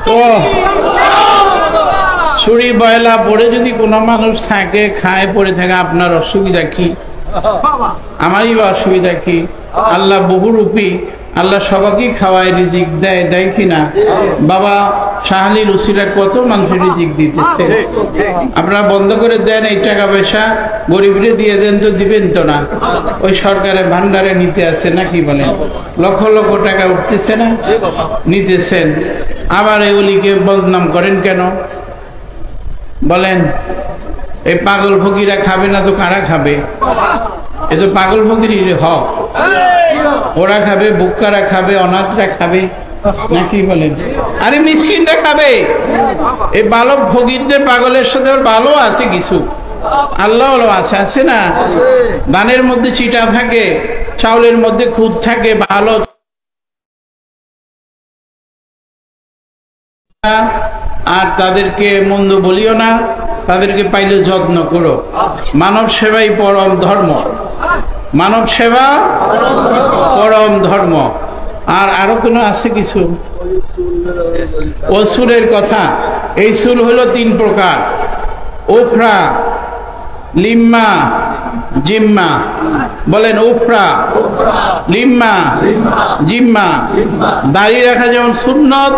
তো ছুরি বয়লা পড়ে যদি কোনো মানুষ থাকে, খায় পড়ে থাকে, আপনার অসুবিধা কি? আমারই বা অসুবিধা কি? আল্লাহ বহুরূপী, আল্লাহ সবাইকে খাওয়ায়, রিজিক দেয়, দেয় কিনা? বাবা শাহলির উসিলা কত মানুষের রিজিক দিতেছে। আপনারা বন্ধ করে দেন এই টাকা পয়সা, গরিবরে দিয়ে দেন তো দিবেন তো না? ওই সরকারের ভান্ডারে নিতে আছে নাকি বলেন? লক্ষ লক্ষ টাকা উঠতেছে না, নিতেছেন। আবার এগুলিকে বদনাম করেন কেন বলেন? এই পাগল ফকিরা খাবে না তো কারা খাবে? এ তো পাগল ফকিরের হক। ওরা খাবে, বুক্কারা খাবে, অনাথরা খাবে নাকি বলেন? আরে মিসকিনরা খাবে। এই বালক ফকিরদের পাগলের সাথে ভালো আছে কিছু, আল্লাহ আছে, আছে না? দানের মধ্যে চিটা থাকে, চাউলের মধ্যে খুদ থাকে, ভালো। আর তাদেরকে মন্দ বলিও না, তাদেরকে পাইলে যত্ন করো। মানব সেবাই পরম ধর্ম, মানব সেবা পরম ধর্ম। আর আরো কোনো আছে কিছু? ওসুলের কথা। এই সুল হলো 3 প্রকার: উফরা, লিম্মা, জিম্মা। বলেন উফরা, লিম্মা, জিম্মা। দাড়ি রাখা যেমন সুন্নত,